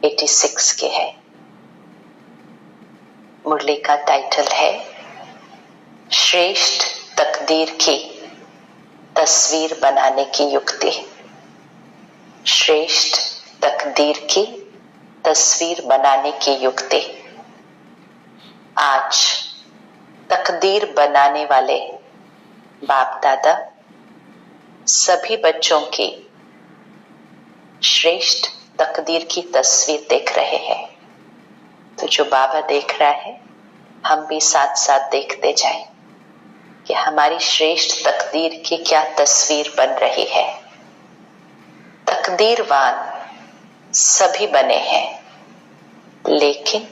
86 के है। मुरली का टाइटल है श्रेष्ठ तकदीर की तस्वीर बनाने की युक्ति। श्रेष्ठ तकदीर की तस्वीर बनाने की युक्ति। आज तकदीर बनाने वाले बाप दादा सभी बच्चों की श्रेष्ठ तकदीर की तस्वीर देख रहे हैं। तो जो बाबा देख रहा है हम भी साथ साथ देखते जाएं कि हमारी श्रेष्ठ तकदीर की क्या तस्वीर बन रही है। तकदीरवान सभी बने हैं, लेकिन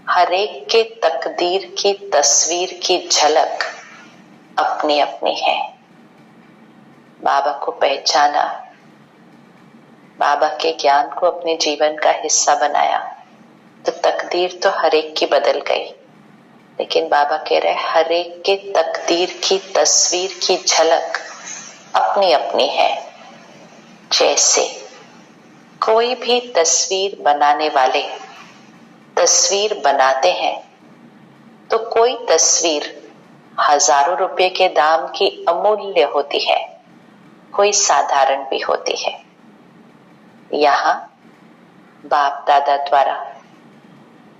हर एक के तकदीर की तस्वीर की झलक अपनी अपनी है। बाबा को पहचाना, बाबा के ज्ञान को अपने जीवन का हिस्सा बनाया तो तकदीर तो हर एक की बदल गई। लेकिन बाबा कह रहे हर एक के तकदीर की तस्वीर की झलक अपनी अपनी है। जैसे कोई भी तस्वीर बनाने वाले तस्वीर बनाते हैं तो कोई तस्वीर हजारों रुपए के दाम की अमूल्य होती है, कोई साधारण भी होती है। यहाँ बाप दादा द्वारा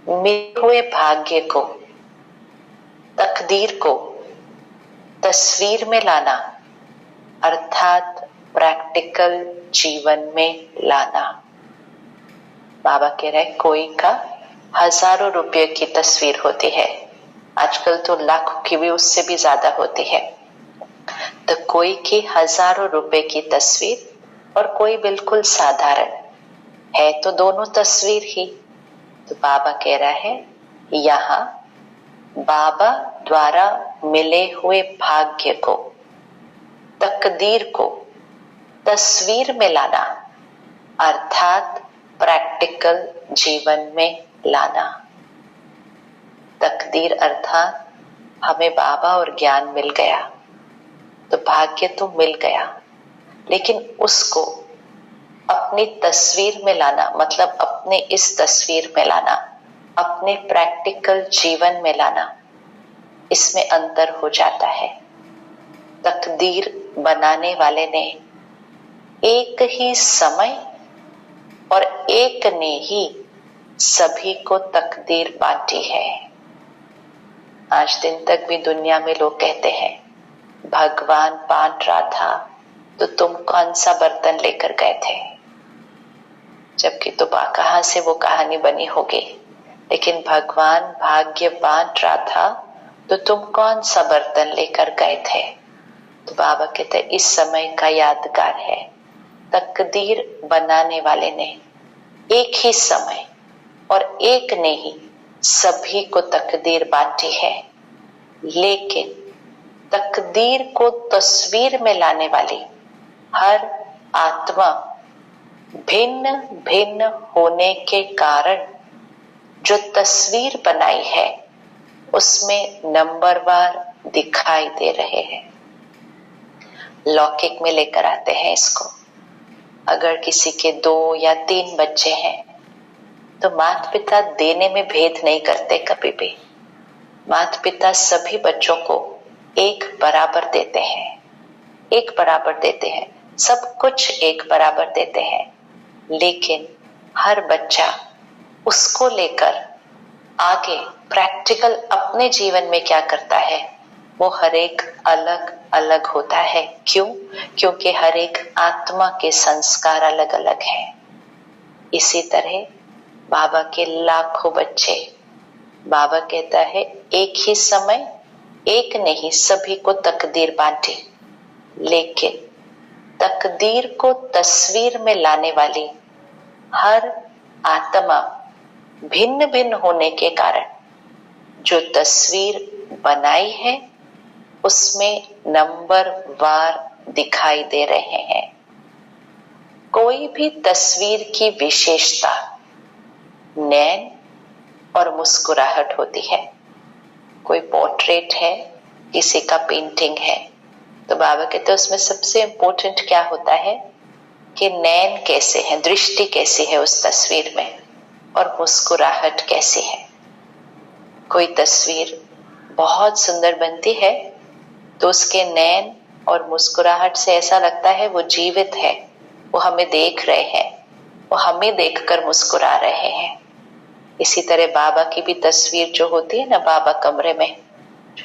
मिले हुए भाग्य को, तकदीर को तस्वीर में लाना अर्थात प्रैक्टिकल जीवन में लाना। बाबा कह रहे कोई का हजारों रुपए की तस्वीर होती है, आजकल तो लाखों की भी उससे भी ज्यादा होती है। तो कोई की हजारों रुपए की तस्वीर और कोई बिल्कुल साधारण है, तो दोनों तस्वीर ही। तो बाबा कह रहा है यहाँ बाबा द्वारा मिले हुए भाग्य को, तकदीर को तस्वीर में लाना अर्थात प्रैक्टिकल जीवन में लाना। तकदीर अर्थात हमें बाबा और ज्ञान मिल गया तो भाग्य तो मिल गया, लेकिन उसको अपनी तस्वीर में लाना, मतलब अपने इस तस्वीर में लाना, अपने प्रैक्टिकल जीवन में लाना, इसमें अंतर हो जाता है। तकदीर बनाने वाले ने एक ही समय और एक ने ही सभी को तकदीर बांटी है। आज दिन तक भी दुनिया में लोग कहते हैं भगवान बांट रहा था तो तुम कौन सा बर्तन लेकर गए थे, जबकि तो कहाँ से वो कहानी बनी होगी। लेकिन भगवान भाग्य बांट रहा था तो तुम कौन सा बर्तन लेकर गए थे। तो बाबा कहते इस समय का यादगार है, तकदीर बनाने वाले ने एक ही समय और एक ने ही सभी को तकदीर बांटी है। लेकिन तकदीर को तस्वीर में लाने वाली हर आत्मा भिन्न भिन्न होने के कारण जो तस्वीर बनाई है उसमें नंबरवार दिखाई दे रहे हैं। लौकिक में लेकर आते हैं इसको। अगर किसी के 2 या 3 बच्चे हैं तो माता पिता देने में भेद नहीं करते कभी भी। माता पिता सभी बच्चों को एक बराबर देते हैं, एक बराबर देते हैं, सब कुछ एक बराबर देते हैं। लेकिन हर बच्चा उसको लेकर आगे प्रैक्टिकल अपने जीवन में क्या करता है वो हर एक अलग अलग होता है। क्यों? क्योंकि हर एक आत्मा के संस्कार अलग अलग हैं। इसी तरह बाबा के लाखों बच्चे, बाबा कहता है एक ही समय एक ने ही सभी को तकदीर बांटी, लेकिन तकदीर को तस्वीर में लाने वाली हर आत्मा भिन्न भिन्न होने के कारण जो तस्वीर बनाई है उसमें नंबर वार दिखाई दे रहे हैं। कोई भी तस्वीर की विशेषता नैन और मुस्कुराहट होती है। कोई पोर्ट्रेट है, किसी का पेंटिंग है, तो बाबा कहते हैं उसमें सबसे इम्पोर्टेंट क्या होता है कि नैन कैसे है, दृष्टि कैसी है उस तस्वीर में। और मुस्कुराहट कैसी है। कोई तस्वीर बहुत सुंदर बनती है तो उसके नैन और मुस्कुराहट से ऐसा लगता है वो जीवित है, वो हमें देख रहे हैं, वो हमें देखकर मुस्कुरा रहे हैं। इसी तरह बाबा की भी तस्वीर जो होती है ना, बाबा कमरे में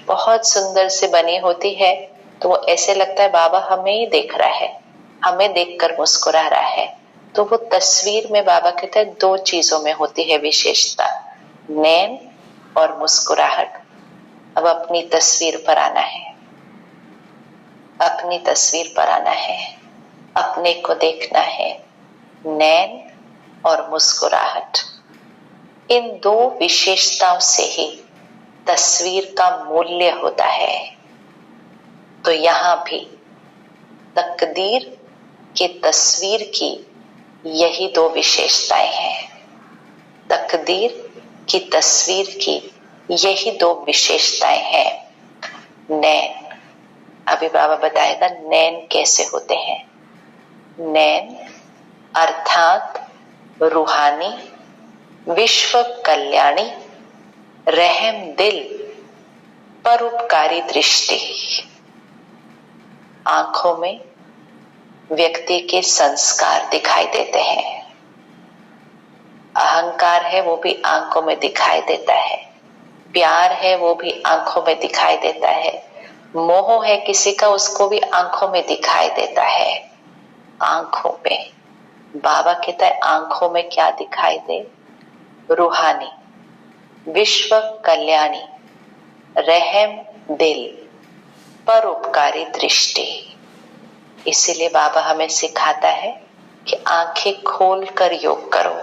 बहुत सुंदर से बनी होती है, तो वो ऐसे लगता है बाबा हमें ही देख रहा है, हमें देखकर मुस्कुरा रहा है। तो वो तस्वीर में बाबा कहते हैं दो चीजों में होती है विशेषता, नैन और मुस्कुराहट। अब अपनी तस्वीर पर आना है, अपनी तस्वीर पर आना है, अपने को देखना है। नैन और मुस्कुराहट, इन दो विशेषताओं से ही तस्वीर का मूल्य होता है। तो यहां भी तकदीर की तस्वीर की यही दो विशेषताएं हैं। तकदीर की तस्वीर की यही दो विशेषताएं हैं। नैन, अभी बाबा बताएगा नैन कैसे होते हैं। नैन अर्थात रूहानी, विश्व कल्याणी, रहम दिल, परोपकारी दृष्टि। आंखों में व्यक्ति के संस्कार दिखाई देते हैं। अहंकार है वो भी आंखों में दिखाई देता है, प्यार है वो भी आंखों में दिखाई देता है, मोह है किसी का उसको भी आंखों में दिखाई देता है। आंखों में बाबा कहता है आंखों में क्या दिखाई दे? रूहानी, विश्व कल्याणी, रहम दिल, परोपकारी दृष्टि। इसीलिए बाबा हमें सिखाता है कि आंखें खोल कर योग करो,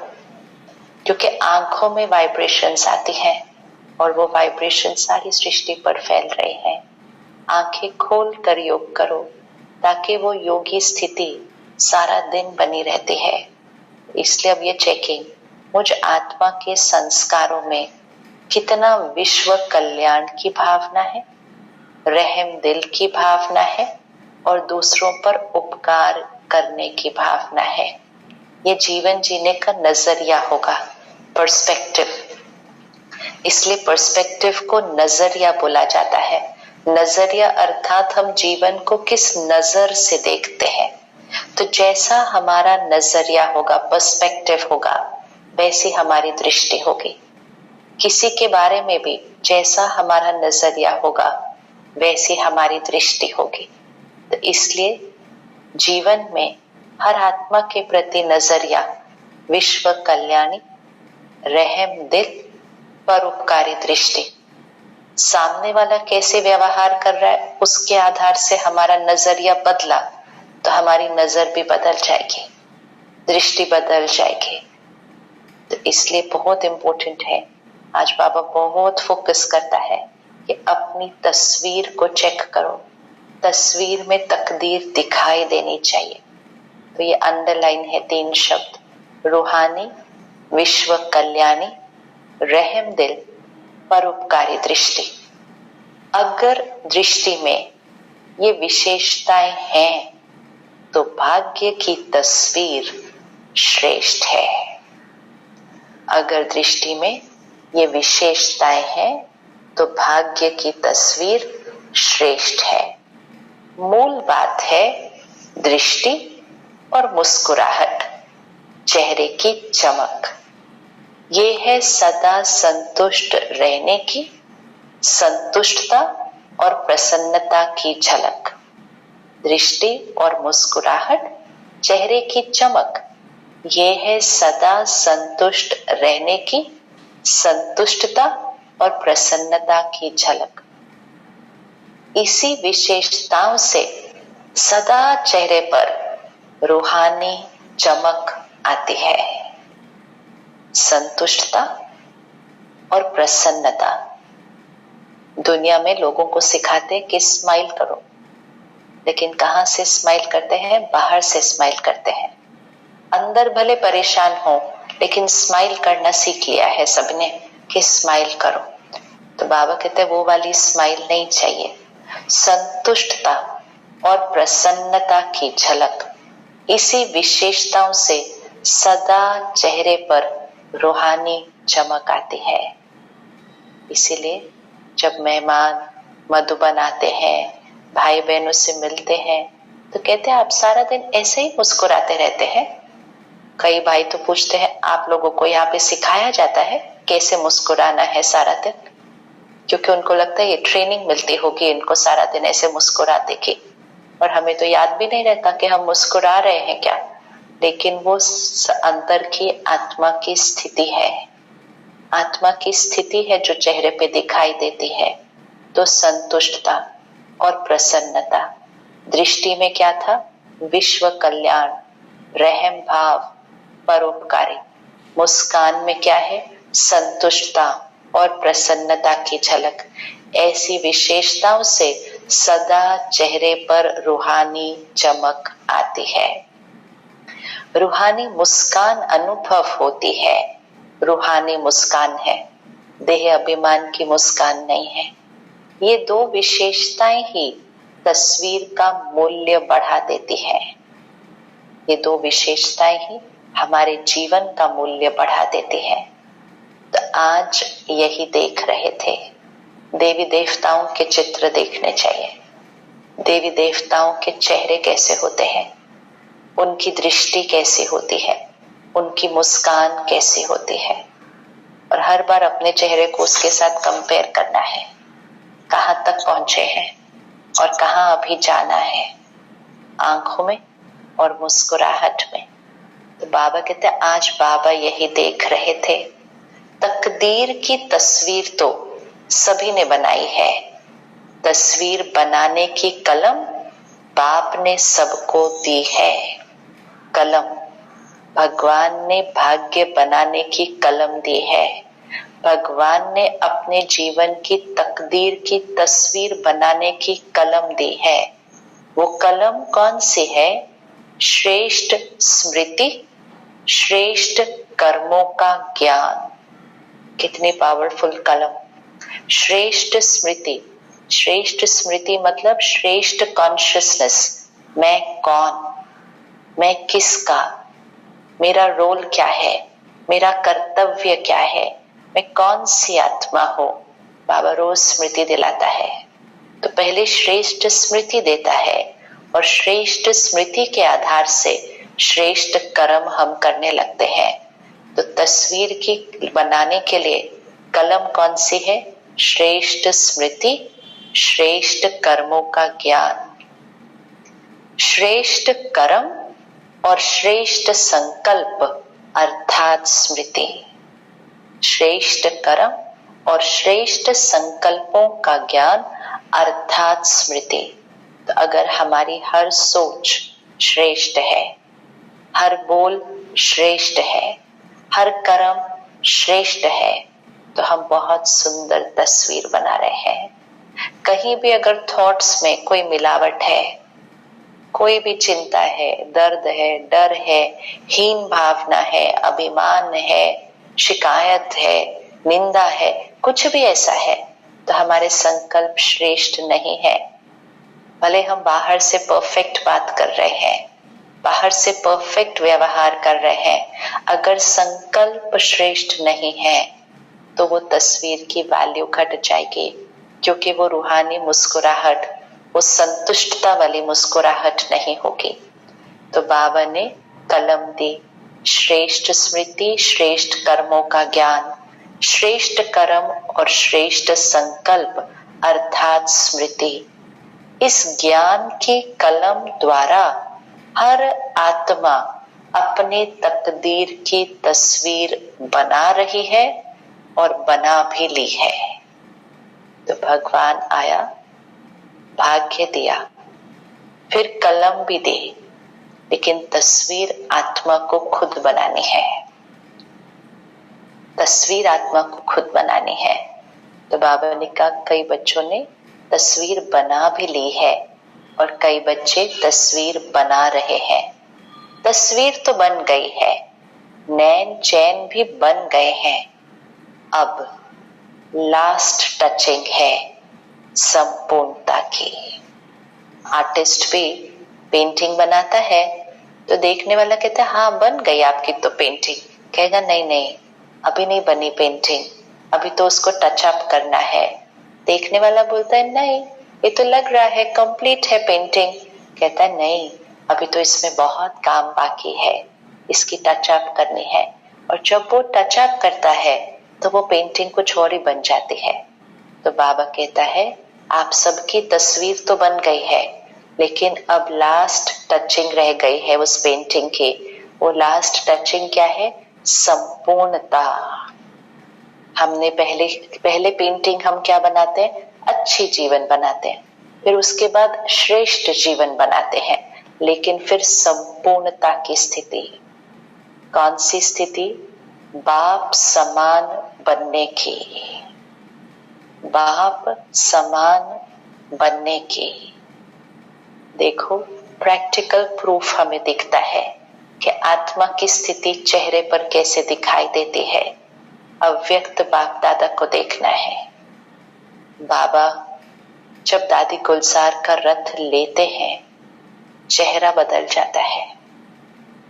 क्योंकि आंखों में वाइब्रेशंस आती हैं और वो वाइब्रेशन सारी सृष्टि पर फैल रहे हैं। आंखें खोल कर योग करो ताकि वो योगी स्थिति सारा दिन बनी रहती है। इसलिए अब ये चेकिंग, मुझ आत्मा के संस्कारों में कितना विश्व कल्याण की भावना है, रहम दिल की भावना है और दूसरों पर उपकार करने की भावना है। ये जीवन जीने का नजरिया होगा, पर्सपेक्टिव। इसलिए पर्सपेक्टिव को नजरिया बोला जाता है। नजरिया अर्थात हम जीवन को किस नजर से देखते हैं। तो जैसा हमारा नजरिया होगा, पर्सपेक्टिव होगा, वैसी हमारी दृष्टि होगी। किसी के बारे में भी जैसा हमारा नजरिया होगा वैसी हमारी दृष्टि होगी। तो इसलिए जीवन में हर आत्मा के प्रति नजरिया विश्व कल्याणी, रहम दिल, परोपकारी दृष्टि। सामने वाला कैसे व्यवहार कर रहा है उसके आधार से हमारा नजरिया बदला तो हमारी नजर भी बदल जाएगी, दृष्टि बदल जाएगी। तो इसलिए बहुत इंपॉर्टेंट है, आज बाबा बहुत फोकस करता है कि अपनी तस्वीर को चेक करो। तस्वीर में तकदीर दिखाई देनी चाहिए। तो ये अंडरलाइन है 3 शब्द, रूहानी, विश्व कल्याणी, रहम दिल, परोपकारी दृष्टि। अगर दृष्टि में ये विशेषताएं हैं तो भाग्य की तस्वीर श्रेष्ठ है। अगर दृष्टि में ये विशेषताएं हैं तो भाग्य की तस्वीर श्रेष्ठ है। मूल बात है दृष्टि और मुस्कुराहट, चेहरे की चमक। ये है सदा संतुष्ट रहने की, संतुष्टता और प्रसन्नता की झलक। दृष्टि और मुस्कुराहट, चेहरे की चमक, ये है सदा संतुष्ट रहने की, संतुष्टता और प्रसन्नता की झलक। इसी विशेषताओं से सदा चेहरे पर रूहानी चमक आती है। संतुष्टता और प्रसन्नता। दुनिया में लोगों को सिखाते हैं कि स्माइल करो, लेकिन कहां से स्माइल करते हैं? बाहर से स्माइल करते हैं। अंदर भले परेशान हो लेकिन स्माइल करना सीख लिया है सबने कि स्माइल करो। तो बाबा कहते हैं वो वाली स्माइल नहीं चाहिए। संतुष्टता और प्रसन्नता की झलक, इसी विशेषताओं से सदा चेहरे पर रूहानी चमक आती है। इसीलिए जब मेहमान मधुबन आते हैं, भाई बहनों से मिलते हैं, तो कहते हैं आप सारा दिन ऐसे ही मुस्कुराते रहते हैं। कई भाई तो पूछते हैं आप लोगों को यहाँ पे सिखाया जाता है कैसे मुस्कुराना है सारा दिन, क्योंकि उनको लगता है ये ट्रेनिंग मिलती होगी इनको सारा दिन ऐसे मुस्कुराते की, और हमें तो याद भी नहीं रहता कि हम मुस्कुरा रहे हैं क्या। लेकिन वो अंतर की आत्मा की स्थिति है, आत्मा की स्थिति है जो चेहरे पे दिखाई देती है। तो संतुष्टता और प्रसन्नता, दृष्टि में क्या था? विश्व कल्याण, रहम भाव, परोपकारी। मुस्कान में क्या है? संतुष्टता और प्रसन्नता की झलक। ऐसी विशेषताओं से सदा चेहरे पर रूहानी चमक आती है। रूहानी मुस्कान अनुभव होती है, रूहानी मुस्कान है, देह अभिमान की मुस्कान नहीं है। ये दो विशेषताएं ही तस्वीर का मूल्य बढ़ा देती है। ये दो विशेषताएं ही हमारे जीवन का मूल्य बढ़ा देती है। तो आज यही देख रहे थे, देवी देवताओं के चित्र देखने चाहिए। देवी देवताओं के चेहरे कैसे होते हैं, उनकी दृष्टि कैसी होती है, उनकी मुस्कान कैसी होती है, और हर बार अपने चेहरे को उसके साथ कंपेयर करना है, कहाँ तक पहुंचे हैं और कहाँ अभी जाना है, आंखों में और मुस्कुराहट में। तो बाबा कहते हैं आज बाबा यही देख रहे थे। तकदीर की तस्वीर तो सभी ने बनाई है, तस्वीर बनाने की कलम बाप ने सबको दी है। कलम, भगवान ने भाग्य बनाने की कलम दी है। भगवान ने अपने जीवन की तकदीर की तस्वीर बनाने की कलम दी है। वो कलम कौन सी है? श्रेष्ठ स्मृति, श्रेष्ठ कर्मों का ज्ञान। कितनी पावरफुल कलम! श्रेष्ठ स्मृति, श्रेष्ठ स्मृति मतलब श्रेष्ठ कॉन्शियसनेस। मैं कौन, मैं किसका, मेरा रोल क्या है, मेरा कर्तव्य क्या है, मैं कौन सी आत्मा हूं। बाबा रोज स्मृति दिलाता है। तो पहले श्रेष्ठ स्मृति देता है, और श्रेष्ठ स्मृति के आधार से श्रेष्ठ कर्म हम करने लगते हैं। तो तस्वीर की बनाने के लिए कलम कौन सी है? श्रेष्ठ स्मृति, श्रेष्ठ कर्मों का ज्ञान। श्रेष्ठ कर्म और श्रेष्ठ संकल्प अर्थात स्मृति। श्रेष्ठ कर्म और श्रेष्ठ संकल्पों का ज्ञान अर्थात स्मृति। तो अगर हमारी हर सोच श्रेष्ठ है, हर बोल श्रेष्ठ है, हर कर्म श्रेष्ठ है, तो हम बहुत सुंदर तस्वीर बना रहे हैं। कहीं भी अगर थॉट्स में कोई मिलावट है, कोई भी चिंता है, दर्द है, डर है, हीन भावना है, अभिमान है, शिकायत है, निंदा है, कुछ भी ऐसा है, तो हमारे संकल्प श्रेष्ठ नहीं है। भले हम बाहर से परफेक्ट बात कर रहे हैं, बाहर से परफेक्ट व्यवहार कर रहे हैं, अगर संकल्प श्रेष्ठ नहीं है तो वो तस्वीर की वैल्यू घट जाएगी, क्योंकि वो रूहानी मुस्कुराहट, वो संतुष्टता वाली मुस्कुराहट नहीं होगी। तो बाबा ने कलम दी, श्रेष्ठ स्मृति, श्रेष्ठ कर्मों का ज्ञान, श्रेष्ठ कर्म और श्रेष्ठ संकल्प अर्थात स्मृति। इस ज्ञान की कलम द्वारा हर आत्मा अपने तकदीर की तस्वीर बना रही है और बना भी ली है। तो भगवान आया, भाग्य दिया, फिर कलम भी दी, लेकिन तस्वीर आत्मा को खुद बनानी है। तस्वीर आत्मा को खुद बनानी है। तो बाबा ने कहा कई बच्चों ने तस्वीर बना भी ली है और कई बच्चे तस्वीर बना रहे हैं। तस्वीर तो बन गई है, नैन चैन भी बन गए हैं। अब लास्ट टचिंग है संपूर्णता की। आर्टिस्ट भी पेंटिंग बनाता है तो देखने वाला कहता है हाँ बन गई आपकी तो पेंटिंग, कहेगा नहीं नहीं, अभी नहीं बनी पेंटिंग, अभी तो उसको टच अप करना है। देखने वाला बोलता है नहीं, ये तो लग रहा है कंप्लीट है पेंटिंग। कहता है नहीं, अभी तो इसमें बहुत काम बाकी है, इसकी टच अप करनी है। और जब वो टच अप करता है तो वो पेंटिंग कुछ और ही बन जाती है। तो बाबा कहता है आप सबकी तस्वीर तो बन गई है, लेकिन अब लास्ट टचिंग रह गई है उस पेंटिंग की। वो लास्ट टचिंग क्या है? संपूर्णता। हमने पहले पेंटिंग हम क्या बनाते हैं? अच्छी जीवन बनाते हैं, फिर उसके बाद श्रेष्ठ जीवन बनाते हैं, लेकिन फिर संपूर्णता की स्थिति। कौन सी स्थिति? बाप समान बनने की। बाप समान बनने की। देखो, प्रैक्टिकल प्रूफ हमें दिखता है कि आत्मा की स्थिति चेहरे पर कैसे दिखाई देती है। अव्यक्त बाप दादा को देखना है। बाबा जब दादी गुलजार का रथ लेते हैं, चेहरा बदल जाता है।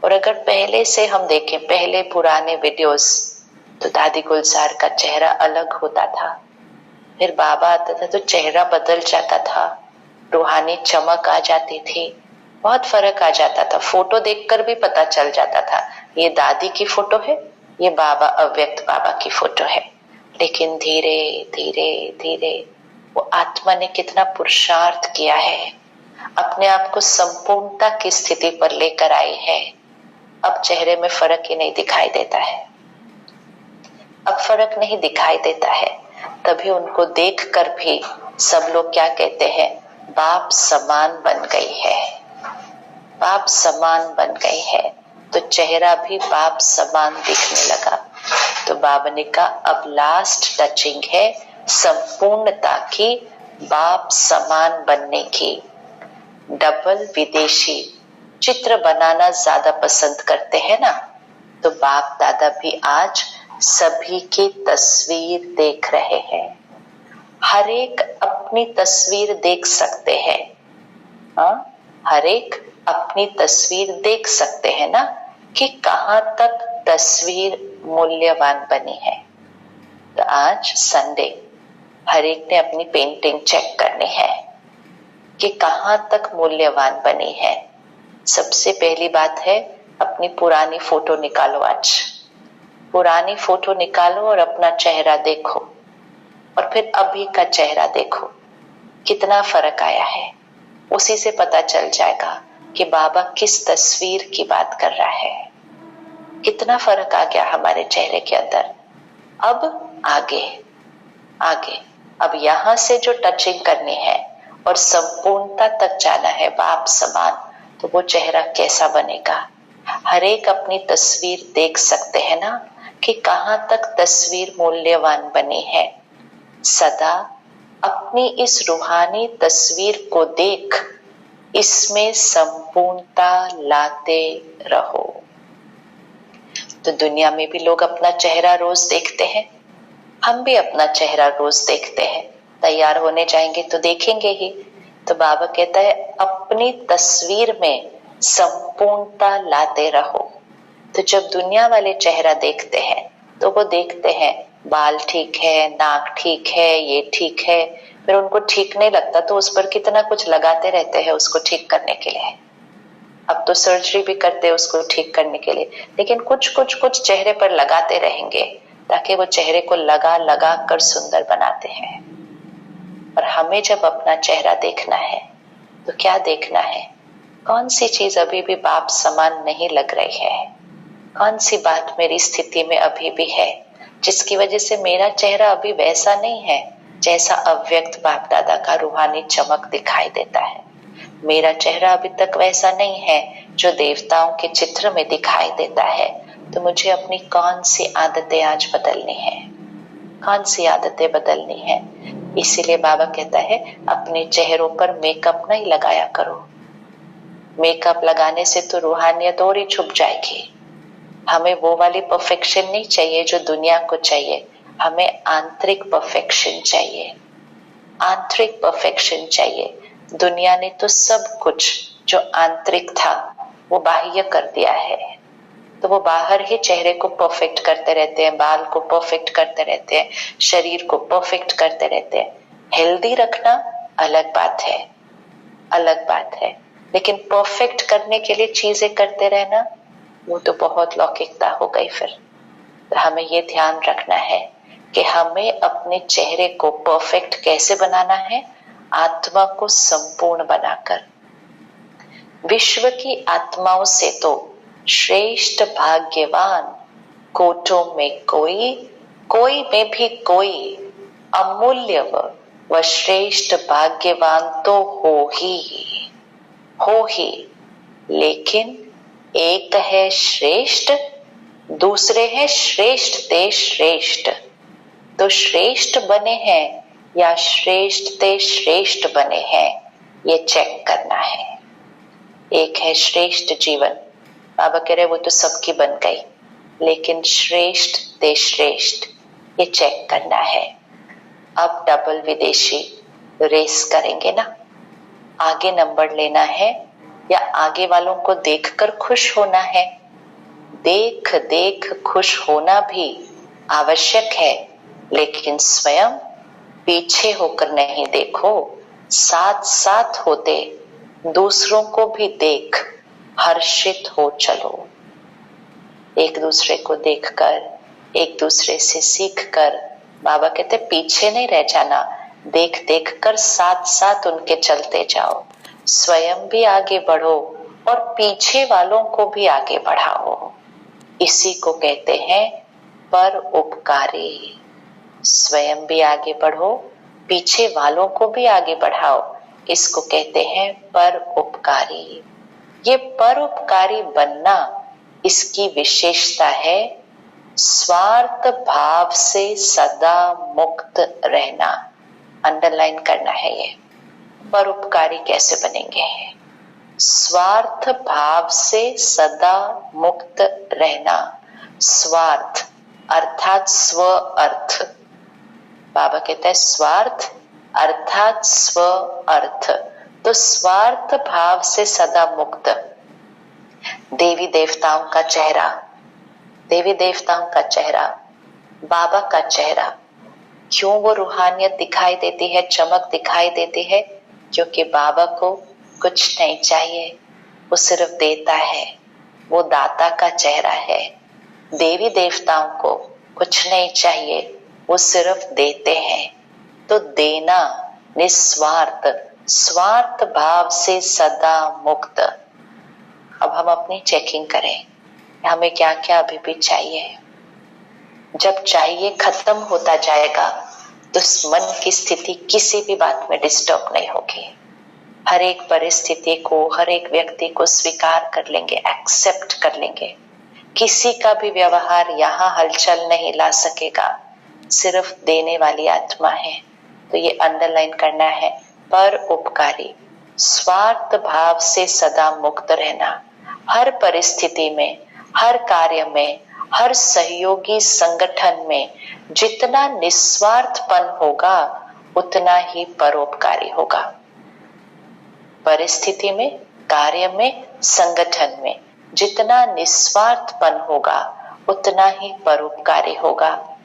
और अगर पहले से हम देखें, पहले पुराने वीडियोस, तो दादी गुलजार का चेहरा अलग होता था। फिर बाबा आता था तो चेहरा बदल जाता था, रूहानी चमक आ जाती थी, बहुत फर्क आ जाता था। फोटो देखकर भी पता चल जाता था ये दादी की फोटो है, ये बाबा अव्यक्त बाबा की फोटो है। लेकिन धीरे धीरे धीरे वो आत्मा ने कितना पुरुषार्थ किया है, अपने आप को संपूर्णता की स्थिति पर लेकर आई है। अब चेहरे में फर्क ही नहीं दिखाई देता है। अब फर्क नहीं दिखाई देता है। तभी उनको देखकर भी सब लोग क्या कहते हैं? बाप समान बन गई है, बाप समान बन गई है। तो चेहरा भी बाप समान दिखने लगा। तो बाबा ने कहा अब लास्ट टचिंग है संपूर्णता की, बाप समान बनने की। डबल विदेशी चित्र बनाना ज्यादा पसंद करते हैं ना, तो बाप दादा भी आज सभी की तस्वीर देख रहे हैं। हर एक अपनी तस्वीर देख सकते हैं। हर एक अपनी तस्वीर देख सकते हैं ना, कि कहां तक तस्वीर मूल्यवान बनी है। तो आज संडे, हर एक ने अपनी पेंटिंग चेक करनी है कि कहां तक मूल्यवान बनी है। सबसे पहली बात है, अपनी पुरानी फोटो निकालो। आज पुरानी फोटो निकालो और अपना चेहरा देखो, और फिर अभी का चेहरा देखो, कितना फर्क आया है। उसी से पता चल जाएगा कि बाबा किस तस्वीर की बात कर रहा है। कितना फर्क आ गया हमारे चेहरे के अंदर। अब आगे आगे, अब यहां से जो टचिंग करनी है और संपूर्णता तक जाना है बाप समान, तो वो चेहरा कैसा बनेगा? हर एक अपनी तस्वीर देख सकते हैं ना, कि कहां तक तस्वीर मूल्यवान बनी है। सदा अपनी इस रूहानी तस्वीर को देख इसमें संपूर्णता लाते रहो। तो दुनिया में भी लोग अपना चेहरा रोज देखते हैं, हम भी अपना चेहरा रोज देखते हैं। तैयार होने जाएंगे तो देखेंगे ही। तो बाबा कहता है अपनी तस्वीर में संपूर्णता लाते रहो। तो जब दुनिया वाले चेहरा देखते हैं तो वो देखते हैं बाल ठीक है, नाक ठीक है, ये ठीक है, फिर उनको ठीक नहीं लगता तो उस पर कितना कुछ लगाते रहते हैं उसको ठीक करने के लिए। अब तो सर्जरी भी करते हैं उसको ठीक करने के लिए, लेकिन कुछ चेहरे पर लगाते रहेंगे ताकि वो चेहरे को लगा लगा कर सुंदर बनाते हैं। और हमें जब अपना चेहरा देखना है तो क्या देखना है? कौन सी चीज अभी भी बाप समान नहीं लग रही है? कौन सी बात मेरी स्थिति में अभी भी है जिसकी वजह से मेरा चेहरा अभी वैसा नहीं है जैसा अव्यक्त बाप दादा का रूहानी चमक दिखाई देता है। मेरा चेहरा अभी तक वैसा नहीं है जो देवताओं के चित्र में दिखाई देता है। तो मुझे अपनी कौन सी आदतें आज बदलनी है? कौन सी आदतें बदलनी है? इसीलिए बाबा कहता है अपने चेहरों पर मेकअप नहीं लगाया करो। मेकअप लगाने से तो रूहानियत और ही छुप जाएगी। हमें वो वाली परफेक्शन नहीं चाहिए जो दुनिया को चाहिए, हमें आंतरिक परफेक्शन चाहिए। आंतरिक परफेक्शन चाहिए। दुनिया ने तो सब कुछ जो आंतरिक था वो बाह्य कर दिया है। तो वो बाहर ही चेहरे को परफेक्ट करते रहते हैं, बाल को परफेक्ट करते रहते हैं, शरीर को परफेक्ट करते रहते हैं। हेल्दी रखना अलग बात है, अलग बात है, लेकिन परफेक्ट करने के लिए चीजें करते रहना वो तो बहुत लौकिकता हो गई। फिर तो हमें ये ध्यान रखना है कि हमें अपने चेहरे को परफेक्ट कैसे बनाना है, आत्मा को संपूर्ण बनाकर। विश्व की आत्माओं से तो श्रेष्ठ भाग्यवान कोटों में कोई, कोई में भी कोई अमूल्य व श्रेष्ठ भाग्यवान तो हो ही, लेकिन एक है श्रेष्ठ, दूसरे हैं श्रेष्ठ ते श्रेष्ठ। तो श्रेष्ठ बने हैं या श्रेष्ठ ते श्रेष्ठ बने हैं, ये चेक करना है। एक है श्रेष्ठ जीवन, बाबा कह रहे वो तो सबकी बन गई, लेकिन श्रेष्ठ ते श्रेष्ठ ये चेक करना है। अब डबल विदेशी रेस करेंगे ना, आगे नंबर लेना है या आगे वालों को देखकर खुश होना है। देख देख खुश होना भी आवश्यक है, लेकिन स्वयं पीछे होकर नहीं देखो, साथ साथ होते दूसरों को भी देख हर्षित हो चलो। एक दूसरे को देखकर, एक दूसरे से सीखकर, बाबा कहते पीछे नहीं रह जाना, देख देख कर साथ साथ उनके चलते जाओ। स्वयं भी आगे बढ़ो और पीछे वालों को भी आगे बढ़ाओ। इसी को कहते हैं पर उपकारी। स्वयं भी आगे बढ़ो, पीछे वालों को भी आगे बढ़ाओ, इसको कहते हैं पर उपकारी। ये पर उपकारी बनना, इसकी विशेषता है स्वार्थ भाव से सदा मुक्त रहना। अंडरलाइन करना है ये, परोपकारी कैसे बनेंगे। स्वार्थ भाव से सदा मुक्त रहना। स्वार्थ अर्थात स्व अर्थ, बाबा कहता है स्वार्थ अर्थात स्व अर्थ। तो स्वार्थ भाव से सदा मुक्त। देवी देवताओं का चेहरा, देवी देवताओं का चेहरा, बाबा का चेहरा, क्यों वो रूहानियत दिखाई देती है, चमक दिखाई देती है? क्योंकि बाबा को कुछ नहीं चाहिए, वो सिर्फ देता है, वो दाता का चेहरा है। देवी देवताओं को कुछ नहीं चाहिए, वो सिर्फ देते हैं। तो देना निस्वार्थ, स्वार्थ भाव से सदा मुक्त। अब हम अपनी चेकिंग करें, हमें क्या क्या अभी भी चाहिए। जब चाहिए खत्म होता जाएगा तो मन की स्थिति किसी भी बात में डिस्टर्ब नहीं होगी। हर एक परिस्थिति को, हर एक व्यक्ति को स्वीकार कर लेंगे, एक्सेप्ट कर लेंगे। किसी का भी व्यवहार यहाँ हलचल नहीं ला सकेगा, सिर्फ देने वाली आत्मा है। तो ये अंडरलाइन करना है, पर उपकारी, स्वार्थ भाव से सदा मुक्त रहना। हर परिस्थिति में, हर कार्य में, हर सहयोगी संगठन में जितना निस्वार्थपन होगा उतना ही परोपकारी होगा। परिस्थिति में, कार्य में, संगठन में जितना निस्वार्थपन होगा उतना ही परोपकारी होगा।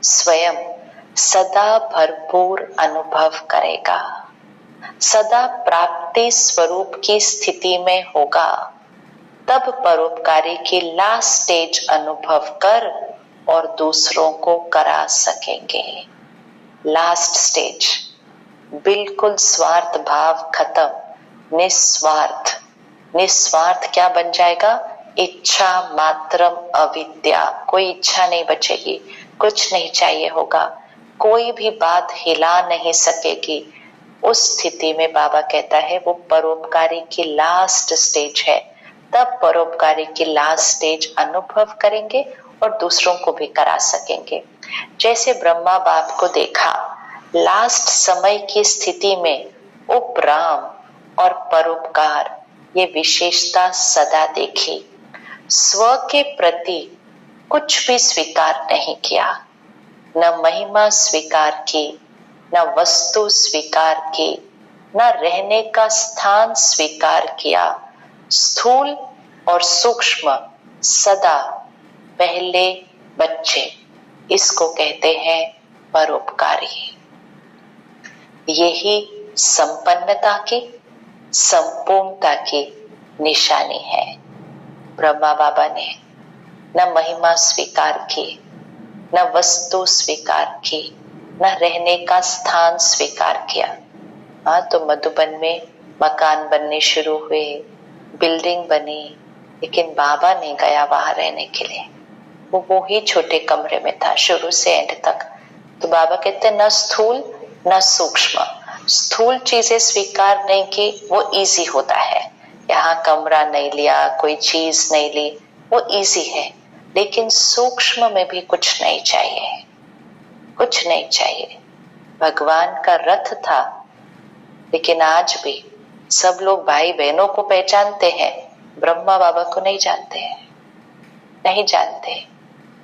स्वयं सदा भरपूर अनुभव करेगा, सदा प्राप्ति स्वरूप की स्थिति में होगा, तब परोपकारी की लास्ट स्टेज अनुभव कर और दूसरों को करा सकेंगे। लास्ट स्टेज, बिल्कुल स्वार्थ भाव खत्म, निस्वार्थ। निस्वार्थ क्या बन जाएगा? इच्छा मात्रम अविद्या, कोई इच्छा नहीं बचेगी, कुछ नहीं चाहिए होगा, कोई भी बात हिला नहीं सकेगी। उस स्थिति में बाबा कहता है वो परोपकारी की लास्ट स्टेज है। तब परोपकारी की लास्ट स्टेज अनुभव करेंगे और दूसरों को भी करा सकेंगे। जैसे ब्रह्मा बाप को देखा, लास्ट समय की स्थिति में उपराम और परोपकार, ये विशेषता सदा देखी। स्व के प्रति कुछ भी स्वीकार नहीं किया, न महिमा स्वीकार की, न वस्तु स्वीकार की, न रहने का स्थान स्वीकार किया। स्थूल और सूक्ष्म सदा पहले बच्चे, इसको कहते हैं परोपकारी। यही संपन्नता की, संपूर्णता की निशानी है। ब्रह्मा बाबा ने न महिमा स्वीकार की, न वस्तु स्वीकार की, न रहने का स्थान स्वीकार किया। हाँ, तो मधुबन में मकान बनने शुरू हुए, बिल्डिंग बनी, लेकिन बाबा नहीं गया वहां रहने के लिए। वो ही छोटे कमरे में था शुरू से एंड तक। तो बाबा कहते न स्थूल न सूक्ष्म। स्थूल चीजें स्वीकार नहीं की, वो इजी होता है। यहाँ कमरा नहीं लिया, कोई चीज नहीं ली, वो इजी है। लेकिन सूक्ष्म में भी कुछ नहीं चाहिए, कुछ नहीं चाहिए। भगवान का रथ था, लेकिन आज भी सब लोग भाई बहनों को पहचानते हैं, ब्रह्मा बाबा को नहीं जानते हैं, नहीं जानते।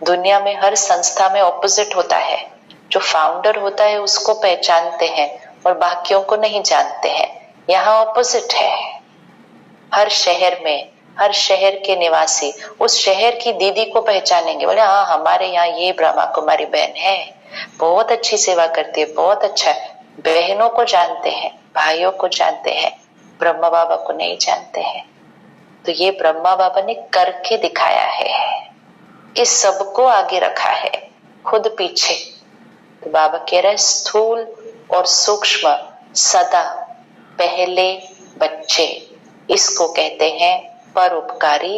दुनिया में हर संस्था में ऑपोजिट होता है। जो फाउंडर होता है उसको पहचानते हैं और बाकियों को नहीं जानते हैं। यहाँ ऑपोजिट है। हर शहर में, हर शहर के निवासी उस शहर की दीदी को पहचानेंगे, बोले हाँ हमारे यहाँ ये ब्रह्मा कुमारी बहन है, बहुत अच्छी सेवा करती है, बहुत अच्छा है। बहनों को जानते हैं, भाइयों को जानते हैं, ब्रह्मा बाबा को नहीं जानते हैं। तो ये ब्रह्मा बाबा ने करके दिखाया है कि सबको आगे रखा है, खुद पीछे। तो बाबा कह रहे स्थूल और सूक्ष्म सदा पहले बच्चे, इसको कहते हैं परोपकारी।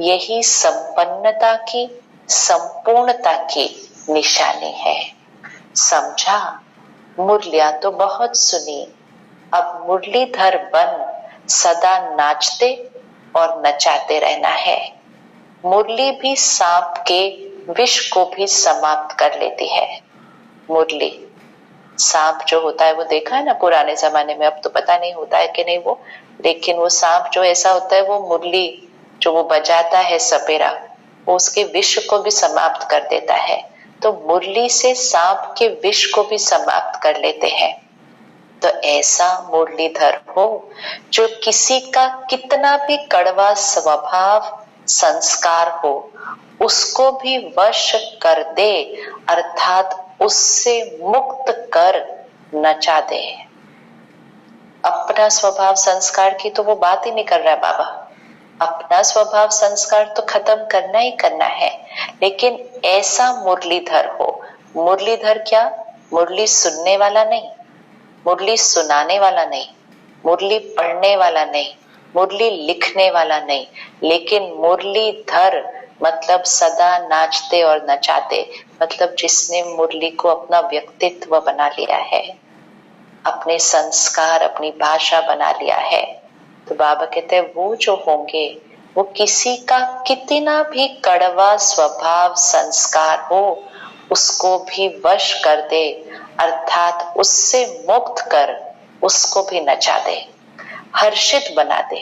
यही संपन्नता की, संपूर्णता की निशानी है। समझा? मुरलियां तो बहुत सुनी, अब मुरलीधर बन सदा नाचते और नचाते रहना है। मुरली भी सांप के विष को भी समाप्त कर लेती है। मुरली, सांप जो होता है वो देखा है ना पुराने जमाने में, अब तो पता नहीं होता है कि नहीं वो, लेकिन वो सांप जो ऐसा होता है, वो मुरली जो वो बजाता है सपेरा, वो उसके विष को भी समाप्त कर देता है। तो मुरली से सांप के विष को भी समाप्त कर लेते हैं। तो ऐसा मुरलीधर हो जो किसी का कितना भी कड़वा स्वभाव संस्कार हो उसको भी वश कर दे, अर्थात उससे मुक्त कर नचा दे। अपना स्वभाव संस्कार की तो वो बात ही नहीं कर रहा है बाबा। अपना स्वभाव संस्कार तो खत्म करना ही करना है, लेकिन ऐसा मुरलीधर हो। मुरलीधर क्या? मुरली सुनने वाला नहीं, मुरली सुनाने वाला नहीं, मुरली पढ़ने वाला नहीं, मुरली लिखने वाला नहीं, लेकिन मुरलीधर मतलब सदा नाचते और नचाते, मतलब जिसने मुरली को अपना व्यक्तित्व बना लिया है, अपने संस्कार, अपनी भाषा बना लिया है। तो बाबा कहते हैं वो जो होंगे वो किसी का कितना भी कड़वा स्वभाव संस्कार हो उसको भी वश कर दे, अर्थात उससे मुक्त कर उसको भी नचा दे, हर्षित बना दे।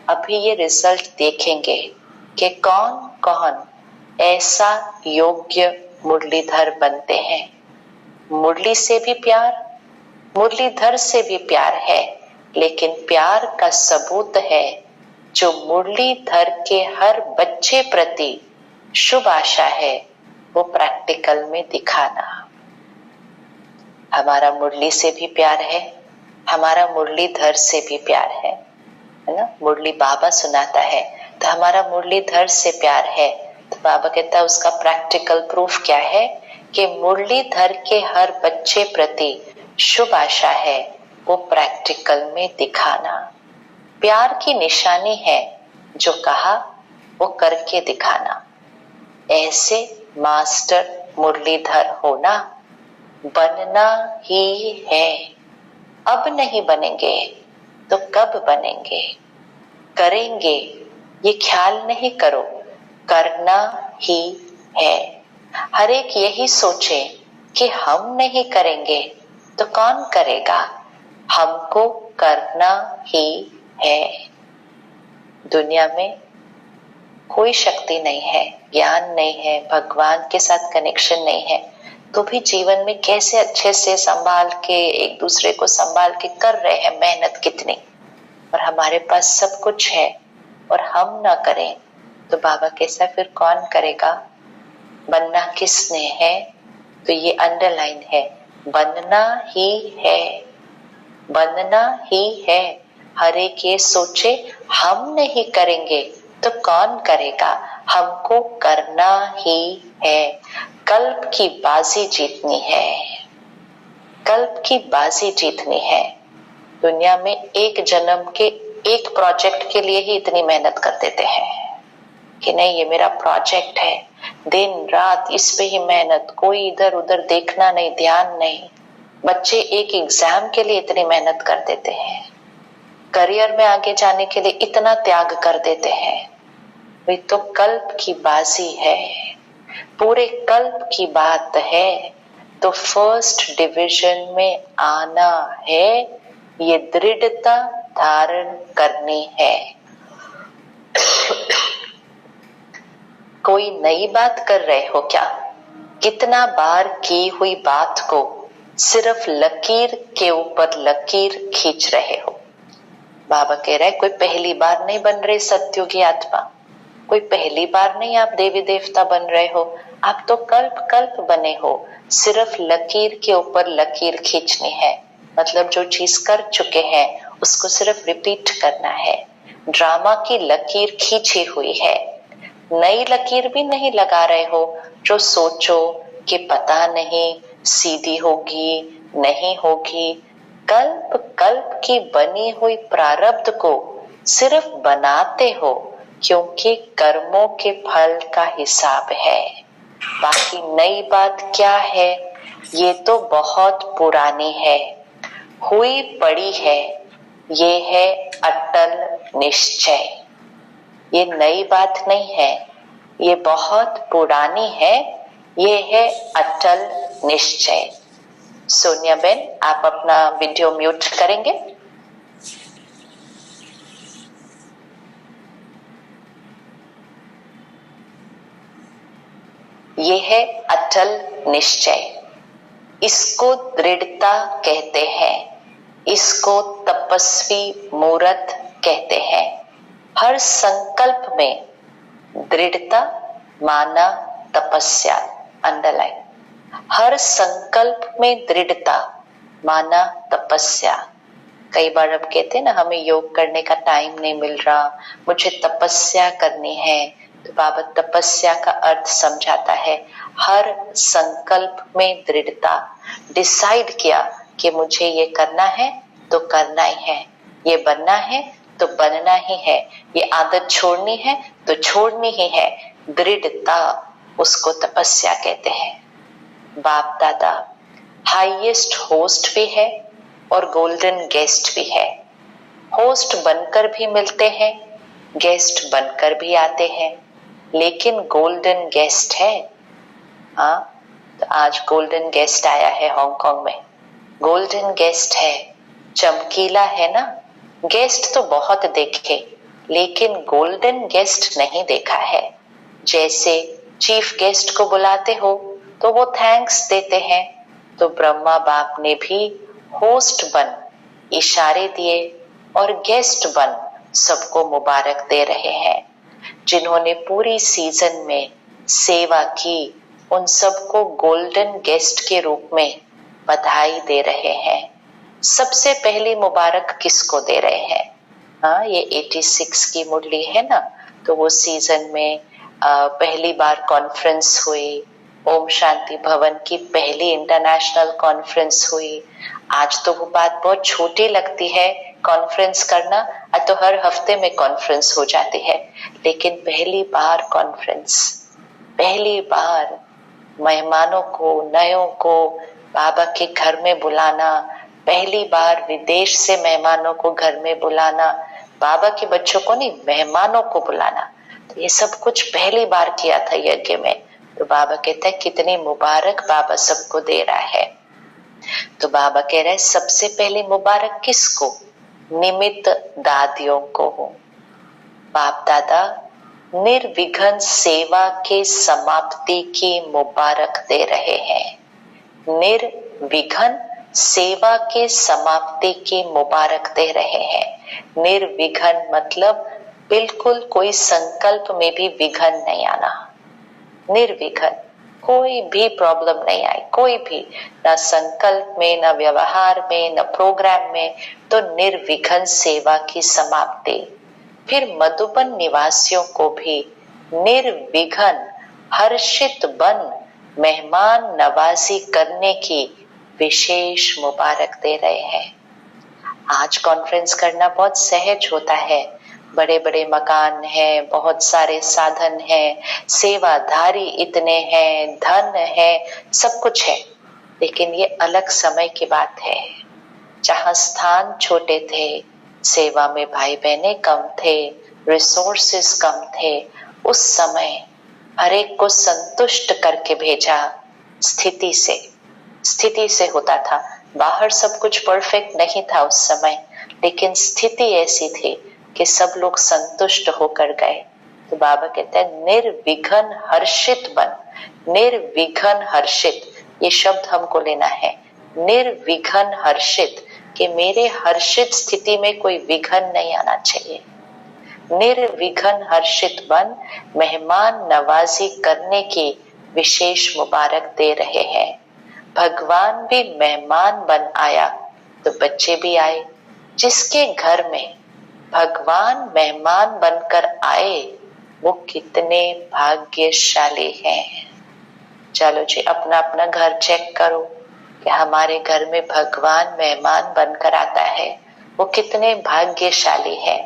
अभी ये रिजल्ट देखेंगे कि कौन कौन ऐसा योग्य मुरलीधर बनते हैं। मुरली से भी प्यार, मुरलीधर से भी प्यार है, लेकिन प्यार का सबूत है जो मुरलीधर के हर बच्चे प्रति शुभ आशा है वो प्रैक्टिकल में दिखाना। हमारा मुरली से भी प्यार है, हमारा मुरलीधर से भी प्यार है ना। मुरली बाबा सुनाता है तो हमारा मुरलीधर से प्यार है। तो बाबा कहता है उसका प्रैक्टिकल प्रूफ क्या है कि मुरलीधर के हर बच्चे प्रति शुभ आशा है वो प्रैक्टिकल में दिखाना। प्यार की निशानी है जो कहा वो करके दिखाना। ऐसे मास्टर मुरलीधर होना, बनना ही है। अब नहीं बनेंगे तो कब बनेंगे? करेंगे ये ख्याल नहीं करो, करना ही है। हर एक यही सोचे कि हम नहीं करेंगे तो कौन करेगा, हमको करना ही है। दुनिया में कोई शक्ति नहीं है, ज्ञान नहीं है, भगवान के साथ कनेक्शन नहीं है, तो भी जीवन में कैसे अच्छे से संभाल के एक दूसरे को संभाल के कर रहे हैं मेहनत कितनी। और हमारे पास सब कुछ है और हम ना करें तो बाबा कैसा फिर कौन करेगा? बनना किसने है? तो ये अंडरलाइन है, बनना ही है, बनना ही है। हर एक ये सोचे हम नहीं करेंगे तो कौन करेगा? हमको करना ही है। कल्प की बाजी जीतनी है, कल्प की बाजी जीतनी है। दुनिया में एक जन्म के एक प्रोजेक्ट के लिए ही इतनी मेहनत कर देते हैं कि नहीं ये मेरा प्रोजेक्ट है, दिन रात इस पे ही मेहनत, कोई इधर उधर देखना नहीं, ध्यान नहीं। बच्चे एक एग्जाम के लिए इतनी मेहनत कर देते हैं, करियर में आगे जाने के लिए इतना त्याग कर देते हैं। वे तो कल्प की बाजी है, पूरे कल्प की बात है। तो फर्स्ट डिवीजन में आना है, ये दृढ़ता धारण करनी है। कोई नई बात कर रहे हो क्या? कितना बार की हुई बात को सिर्फ लकीर के ऊपर लकीर खींच रहे हो। बाबा कह रहे कोई पहली बार नहीं बन रहे सत्युगी आत्मा, कोई पहली बार नहीं आप देवी देवता बन रहे हो, आप तो कल्प कल्प बने हो। सिर्फ लकीर के ऊपर लकीर खींचनी है, मतलब जो चीज कर चुके हैं उसको सिर्फ रिपीट करना है। ड्रामा की लकीर खींची हुई है, नई लकीर भी नहीं लगा रहे हो जो सोचो कि पता नहीं सीधी होगी नहीं होगी। कल्प कल्प की बनी हुई प्रारब्ध को सिर्फ बनाते हो, क्योंकि कर्मों के फल का हिसाब है। बाकी नई बात क्या है? ये तो बहुत पुरानी है, हुई पड़ी है। ये है अटल निश्चय, ये नई बात नहीं है, ये बहुत पुरानी है। ये है अटल निश्चय। सोनिया बेन, आप अपना वीडियो म्यूट करेंगे? ये है अटल निश्चय, इसको दृढ़ता कहते हैं, इसको तपस्वी मूर्त कहते हैं। हर संकल्प में दृढ़ता माना तपस्या, अंडरलाइन। हर संकल्प में दृढ़ता माना तपस्या। कई बार अब कहते हैं ना हमें योग करने का टाइम नहीं मिल रहा, मुझे तपस्या करनी है, तो बाबा तपस्या का अर्थ समझाता है। हर संकल्प में दृढ़ता, डिसाइड किया कि मुझे ये करना है तो करना ही है, ये बनना है तो बनना ही है, ये आदत छोड़नी है तो छोड़नी ही है। दृढ़ता, उसको तपस्या कहते हैं। बाप दादा हाईएस्ट होस्ट भी है और गोल्डन गेस्ट भी है। होस्ट बनकर भी मिलते हैं, गेस्ट बनकर भी आते हैं, लेकिन गोल्डन गेस्ट है। हाँ, तो आज गोल्डन गेस्ट आया है हांगकांग में, गोल्डन गेस्ट है, चमकीला है ना। गेस्ट तो बहुत देखे, लेकिन गोल्डन गेस्ट नहीं देखा है। जैसे चीफ गेस्ट को बुलाते हो तो वो थैंक्स देते हैं, तो ब्रह्मा बाप ने भी होस्ट बन इशारे दिए और गेस्ट बन सबको मुबारक दे रहे हैं। जिन्होंने पूरी सीजन में सेवा की उन सबको गोल्डन गेस्ट के रूप में बधाई दे रहे हैं। सबसे पहली मुबारक किसको दे रहे हैं? हाँ, ये 86 की मुरली है ना, तो वो सीजन में पहली बार कॉन्फ्रेंस हुई, ओम शांति भवन की पहली इंटरनेशनल कॉन्फ्रेंस हुई। आज तो वो बात बहुत छोटी लगती है कॉन्फ्रेंस करना, आज तो हर हफ्ते में कॉन्फ्रेंस हो जाती है, लेकिन पहली बार कॉन्फ्रेंस, पहली बार मेहमानों को, नयों को बाबा के घर में बुलाना, पहली बार विदेश से मेहमानों को घर में बुलाना, बाबा के बच्चों को नहीं मेहमानों को बुलाना, तो ये सब कुछ पहली बार किया था यज्ञ में। तो बाबा कहता है कितनी मुबारक बाबा सबको दे रहा है। तो बाबा कह रहे हैं सबसे पहले मुबारक किसको? निमित्त दादियों को हो। बाप दादा निर्विघ्न सेवा के समाप्ति की मुबारक दे रहे हैं। निर्विघ्न सेवा के समाप्ति की मुबारक दे रहे हैं। निर्विघ्न मतलब बिल्कुल कोई संकल्प में भी विघन नहीं आना, निर्विघन, कोई भी प्रॉब्लम नहीं आई, कोई भी, ना संकल्प में, ना व्यवहार में, ना प्रोग्राम में, तो निर्विघन सेवा की समाप्ति। फिर मधुबन निवासियों को भी निर्विघन हर्षित बन मेहमान नवाजी करने की विशेष मुबारक दे रहे हैं। आज कॉन्फ्रेंस करना बहुत सहज होता है, बड़े बड़े मकान हैं, बहुत सारे साधन हैं, सेवाधारी इतने हैं, धन है, सब कुछ है, लेकिन ये अलग समय की बात है जहां स्थान छोटे थे, सेवा में भाई बहनें कम थे, रिसोर्सेस कम थे। उस समय हर एक को संतुष्ट करके भेजा, स्थिति से होता था। बाहर सब कुछ परफेक्ट नहीं था उस समय, लेकिन स्थिति ऐसी थी कि सब लोग संतुष्ट होकर गए। तो बाबा कहते हैं निर्विघन हर्षित बन, निर्विघन हर्षित, ये शब्द हमको लेना है, निर्विघन हर्षित, कि मेरे हर्षित स्थिति में कोई विघन नहीं आना चाहिए। निर्विघन हर्षित बन मेहमान नवाजी करने की विशेष मुबारक दे रहे हैं। भगवान भी मेहमान बन आया तो बच्चे भी आए। जिसके घर में भगवान मेहमान बनकर आए वो कितने भाग्यशाली हैं। चलो जी, अपना अपना घर चेक करो कि हमारे घर में भगवान मेहमान बनकर आता है, वो कितने भाग्यशाली है।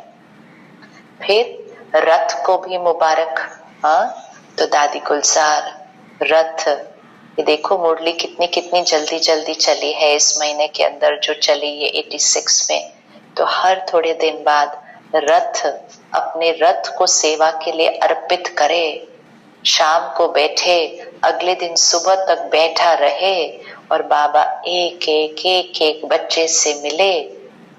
फिर रथ को भी मुबारक। हाँ, तो दादी गुलजार रथ, ये देखो मुरली कितनी कितनी जल्दी जल्दी चली है इस महीने के अंदर, जो चली ये 86 में। तो हर थोड़े दिन बाद रथ, अपने रथ को सेवा के लिए अर्पित करे, शाम को बैठे, अगले दिन सुबह तक बैठा रहे और बाबा एक एक एक एक बच्चे से मिले।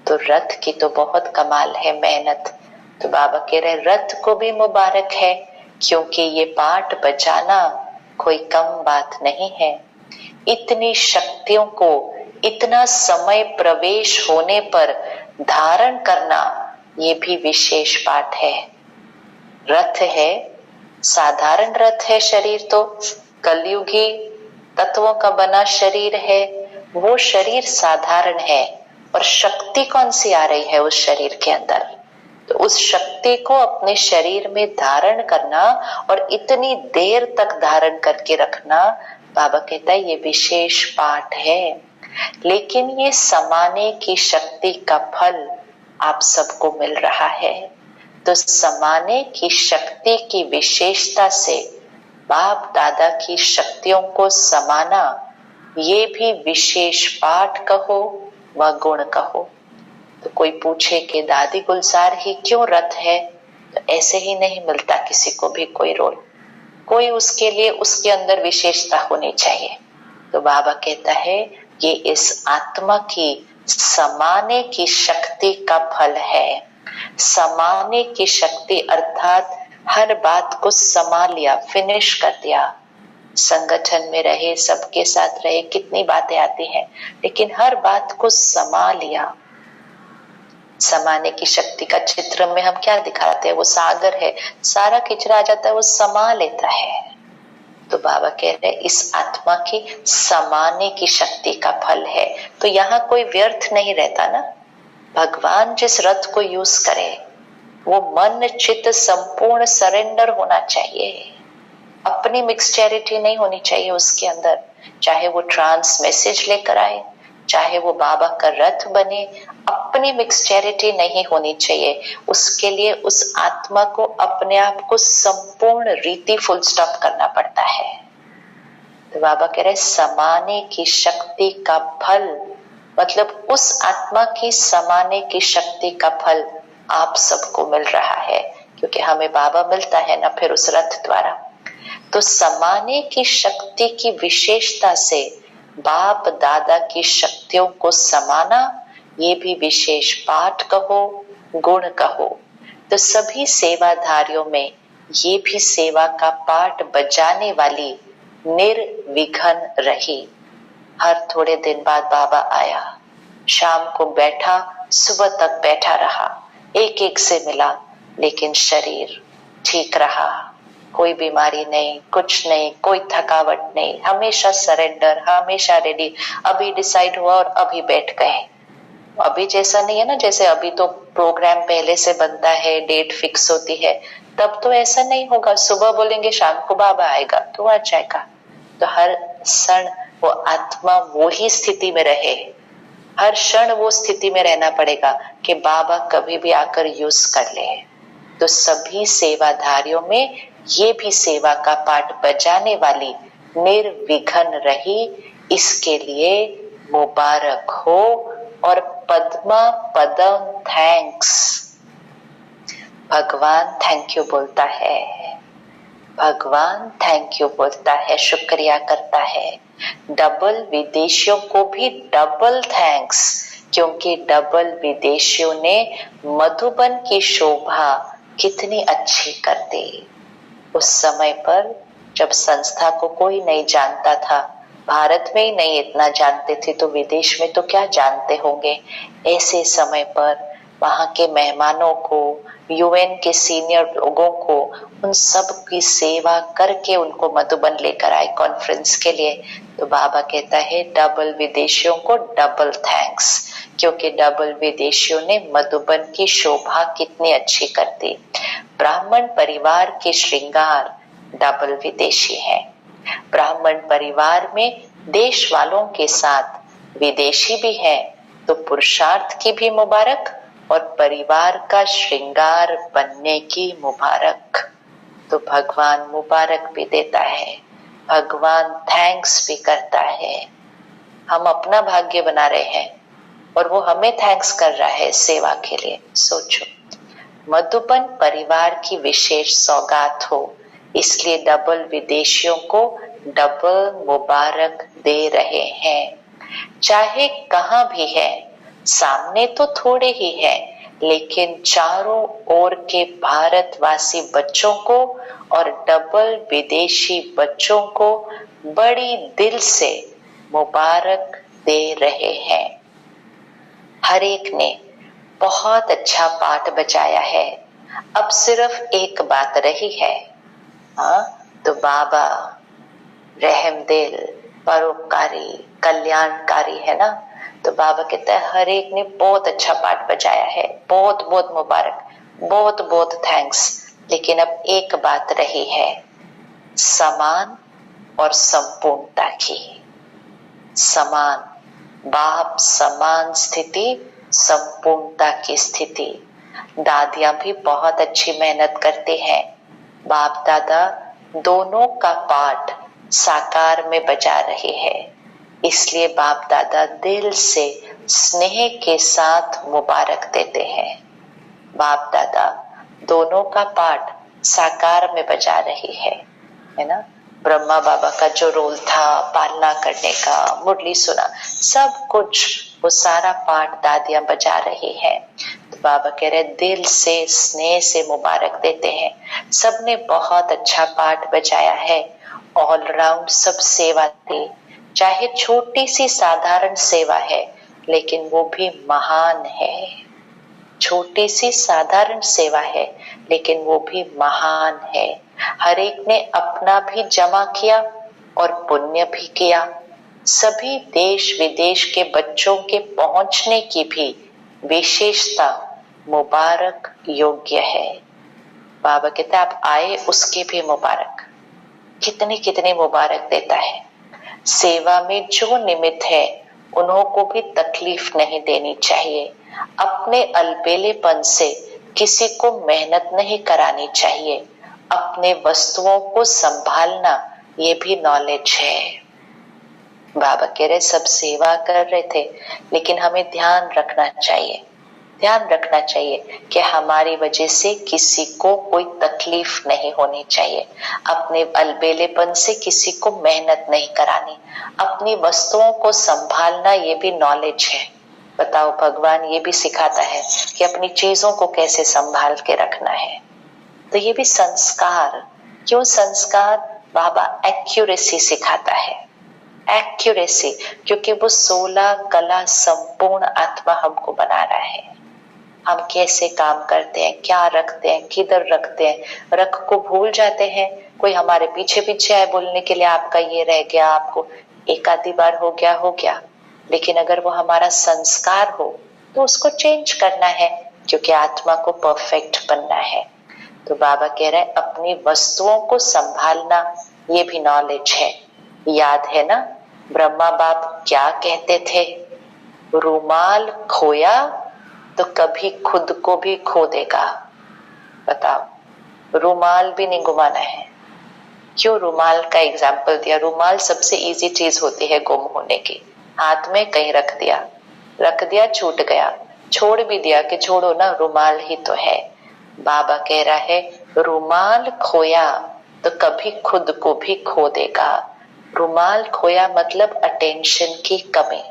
तो रथ की तो बहुत कमाल है मेहनत। तो बाबा कह रहे रथ को भी मुबारक है, क्योंकि ये पाठ बजाना कोई कम बात नहीं है। इतनी शक्तियों को इतना समय प्रवेश होने पर धारण करना, ये भी विशेष पाठ है। रथ है, साधारण रथ है शरीर, तो कलयुगी तत्वों का बना शरीर है, वो शरीर साधारण है, और शक्ति कौन सी आ रही है उस शरीर के अंदर। तो उस शक्ति को अपने शरीर में धारण करना और इतनी देर तक धारण करके रखना, बाबा कहता है ये विशेष पाठ है। लेकिन ये समाने की शक्ति का फल आप सबको मिल रहा है। तो समाने की शक्ति की विशेषता से बाप दादा की शक्तियों को समाना, ये भी विशेष पाठ कहो व गुण कहो। तो कोई पूछे कि दादी गुलजार ही क्यों रथ है, तो ऐसे ही नहीं मिलता किसी को भी कोई रोल, कोई उसके लिए उसके अंदर विशेषता होनी चाहिए। तो बाबा कहता है ये इस आत्मा की समाने की शक्ति का फल है। समाने की शक्ति अर्थात हर बात को समा लिया, फिनिश कर दिया। संगठन में रहे, सबके साथ रहे, कितनी बातें आती हैं, लेकिन हर बात को समा लिया। समाने की शक्ति का चित्र में हम क्या दिखाते हैं, वो सागर है, सारा किचरा आ जाता है, वो समा लेता है। तो बाबा कह रहे हैं इस आत्मा की समाने की शक्ति का फल है। तो यहाँ कोई व्यर्थ नहीं रहता ना। भगवान जिस रथ को यूज करे वो मन चित्त संपूर्ण सरेंडर होना चाहिए, अपनी मिक्सचैरिटी नहीं होनी चाहिए उसके अंदर। चाहे वो ट्रांस मैसेज लेकर आए, चाहे वो बाबा का रथ बने, अपनी मिक्सचैरिटी नहीं होनी चाहिए। उसके लिए उस आत्मा को अपने आप को संपूर्ण रीति फुल स्टॉप करना पड़ता है। तो बाबा कह रहे समाने की शक्ति का फल, मतलब उस आत्मा की समाने की शक्ति का फल आप सबको मिल रहा है, क्योंकि हमें बाबा मिलता है ना फिर उस रथ द्वारा। तो समाने की शक्ति की विशेषता से बाप दादा की शक्तियों को समाना, ये भी विशेष पाठ कहो गुण कहो। तो सभी सेवाधारियों में ये भी सेवा का पाठ बजाने वाली निर्विघन रही। हर थोड़े दिन बाद बाबा आया, शाम को बैठा, सुबह तक बैठा रहा, एक एक से मिला, लेकिन शरीर ठीक रहा, कोई बीमारी नहीं, कुछ नहीं, कोई थकावट नहीं, हमेशा सरेंडर, हमेशा रेडी। अभी डिसाइड हुआ और अभी बैठ गए। अभी जैसा नहीं है ना, जैसे अभी तो प्रोग्राम पहले से बनता है, डेट फिक्स होती है, तब तो ऐसा नहीं होगा। सुबह बोलेंगे शाम को बाबा आएगा तो आ जाएगा। तो हर क्षण वो आत्मा वो ही स्थिति में रहे, हर क्षण वो स्थिति में रहना पड़ेगा कि बाबा कभी भी आकर यूज कर ले। तो सभी सेवाधारियों में ये भी सेवा का पाठ बजाने वाली निर्विघ्न रही, इसके लिए मुबारक हो। और पद्मा पदम थैंक्स, भगवान थैंक यू बोलता है, भगवान थैंक यू बोलता है, शुक्रिया करता है। डबल विदेशियों को भी डबल थैंक्स, क्योंकि डबल विदेशियों ने मधुबन की शोभा कितनी अच्छी कर दी। उस समय पर जब संस्था को कोई नहीं जानता था, भारत में ही नहीं इतना जानते थे, तो विदेश में तो क्या जानते होंगे। ऐसे समय पर वहां के मेहमानों को, यूएन के सीनियर लोगों को, उन सब की सेवा करके उनको मधुबन लेकर आए कॉन्फ्रेंस के लिए। तो बाबा कहता है डबल विदेशियों को डबल थैंक्स, क्योंकि डबल विदेशियों ने मधुबन की शोभा कितनी अच्छी कर दी। ब्राह्मण परिवार के श्रृंगार डबल विदेशी हैं। ब्राह्मण परिवार में देश वालों के साथ विदेशी भी हैं, तो पुरुषार्थ की भी मुबारक और परिवार का श्रृंगार बनने की मुबारक। तो भगवान मुबारक भी देता है, भगवान थैंक्स भी करता है। हम अपना भाग्य बना रहे हैं और वो हमें थैंक्स कर रहा है सेवा के लिए। सोचो, मधुबन परिवार की विशेष सौगात हो, इसलिए डबल विदेशियों को डबल मुबारक दे रहे हैं। चाहे कहां भी है, सामने तो थोड़े ही है, लेकिन चारों ओर के भारतवासी बच्चों को और डबल विदेशी बच्चों को बड़ी दिल से मुबारक दे रहे हैं। हर एक ने बहुत अच्छा पाठ बजाया है। अब सिर्फ एक बात रही है, हाँ, तो बाबा रहमदिल, परोपकारी, कल्याणकारी है ना। तो बाबा कहता है हर एक ने बहुत अच्छा पाठ बजाया है, बहुत बहुत मुबारक, बहुत बहुत थैंक्स। लेकिन अब एक बात रही है, समान और संपूर्णता की। समान, बाप समान स्थिति, संपूर्णता की स्थिति। दादियां भी बहुत अच्छी मेहनत करते हैं। बाप दादा दोनों का पाठ साकार में बजा रहे हैं, इसलिए बाप दादा दिल से स्नेह के साथ मुबारक देते हैं। बाप दादा दोनों का पाठ साकार में बजा रही है ना। ब्रह्मा बाबा का जो रोल था पालना करने का, मुरली सुना, सब कुछ वो सारा पाठ दादियां बजा रही हैं। तो बाबा कह रहे दिल से स्नेह से मुबारक देते हैं। सबने बहुत अच्छा पाठ बजाया है, ऑलराउंड सब सेवा दी। चाहे छोटी सी साधारण सेवा है, लेकिन वो भी महान है। छोटी सी साधारण सेवा है, लेकिन वो भी महान है। हर एक ने अपना भी जमा किया और पुण्य भी किया। सभी देश विदेश के बच्चों के पहुंचने की भी विशेषता मुबारक योग्य है। बाबा कहते आप आए उसकी भी मुबारक। कितनी कितनी मुबारक देता है। सेवा में जो निमित्त है उन्हों को भी तकलीफ नहीं देनी चाहिए। अपने अलबेलेपन से किसी को मेहनत नहीं करानी चाहिए। अपने वस्तुओं को संभालना ये भी नॉलेज है। बाबा कह रहे सब सेवा कर रहे थे, लेकिन हमें ध्यान रखना चाहिए, ध्यान रखना चाहिए कि हमारी वजह से किसी को कोई तकलीफ नहीं होनी चाहिए। अपने अलबेलेपन से किसी को मेहनत नहीं करानी। अपनी वस्तुओं को संभालना ये भी नॉलेज है। बताओ, भगवान ये भी सिखाता है कि अपनी चीजों को कैसे संभाल के रखना है। तो ये भी संस्कार। क्यों संस्कार? बाबा एक्यूरेसी सिखाता है। एक्यूरेसी, क्योंकि वो 16 कला संपूर्ण आत्मा हमको बना रहा है। हम कैसे काम करते हैं, क्या रखते हैं, किधर रखते हैं, रख को भूल जाते हैं। कोई हमारे पीछे पीछे आए बोलने के लिए आपका ये रह गया, आपको एक आधी बार हो गया, लेकिन अगर वो हमारा संस्कार हो तो उसको चेंज करना है, क्योंकि आत्मा को परफेक्ट बनना है। तो बाबा कह रहे हैं अपनी वस्तुओं को संभालना ये भी नॉलेज है। याद है ना ब्रह्मा बाप क्या कहते थे, रुमाल खोया तो कभी खुद को भी खो देगा। बताओ, रुमाल भी नहीं घुमाना है। क्यों रुमाल का एग्जाम्पल दिया? रुमाल सबसे इजी चीज होती है गुम होने की। हाथ में कहीं रख दिया छूट गया, छोड़ भी दिया कि छोड़ो ना, रुमाल ही तो है। बाबा कह रहा है रुमाल खोया तो कभी खुद को भी खो देगा। रुमाल खोया मतलब अटेंशन की कमी,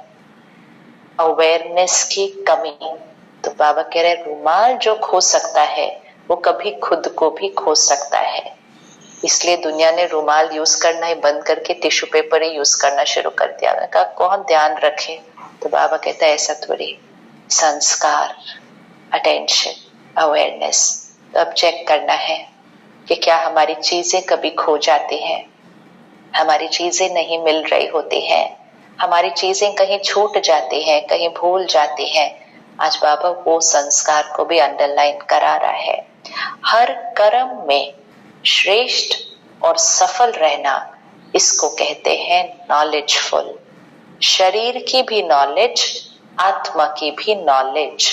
अवेयरनेस की कमी। तो बाबा कह रहे रुमाल जो खो सकता है वो कभी खुद को भी खो सकता है। इसलिए दुनिया ने रुमाल यूज करना ही बंद करके टिश्यू पेपर ही यूज करना शुरू कर दिया। मैंने कहा कौन ध्यान रखे? तो बाबा कहता है ऐसा थोड़ी, संस्कार, अटेंशन, अवेयरनेस। तो अब चेक करना है कि क्या हमारी चीजें कभी खो जाती हैं, हमारी चीजें नहीं मिल रही होती हैं, हमारी चीजें कहीं छूट जाती हैं, कहीं भूल जाती हैं। आज बाबा वो संस्कार को भी अंडरलाइन करा रहा है। हर कर्म में श्रेष्ठ और सफल रहना, इसको कहते हैं नॉलेजफुल। शरीर की भी नॉलेज, आत्मा की भी नॉलेज,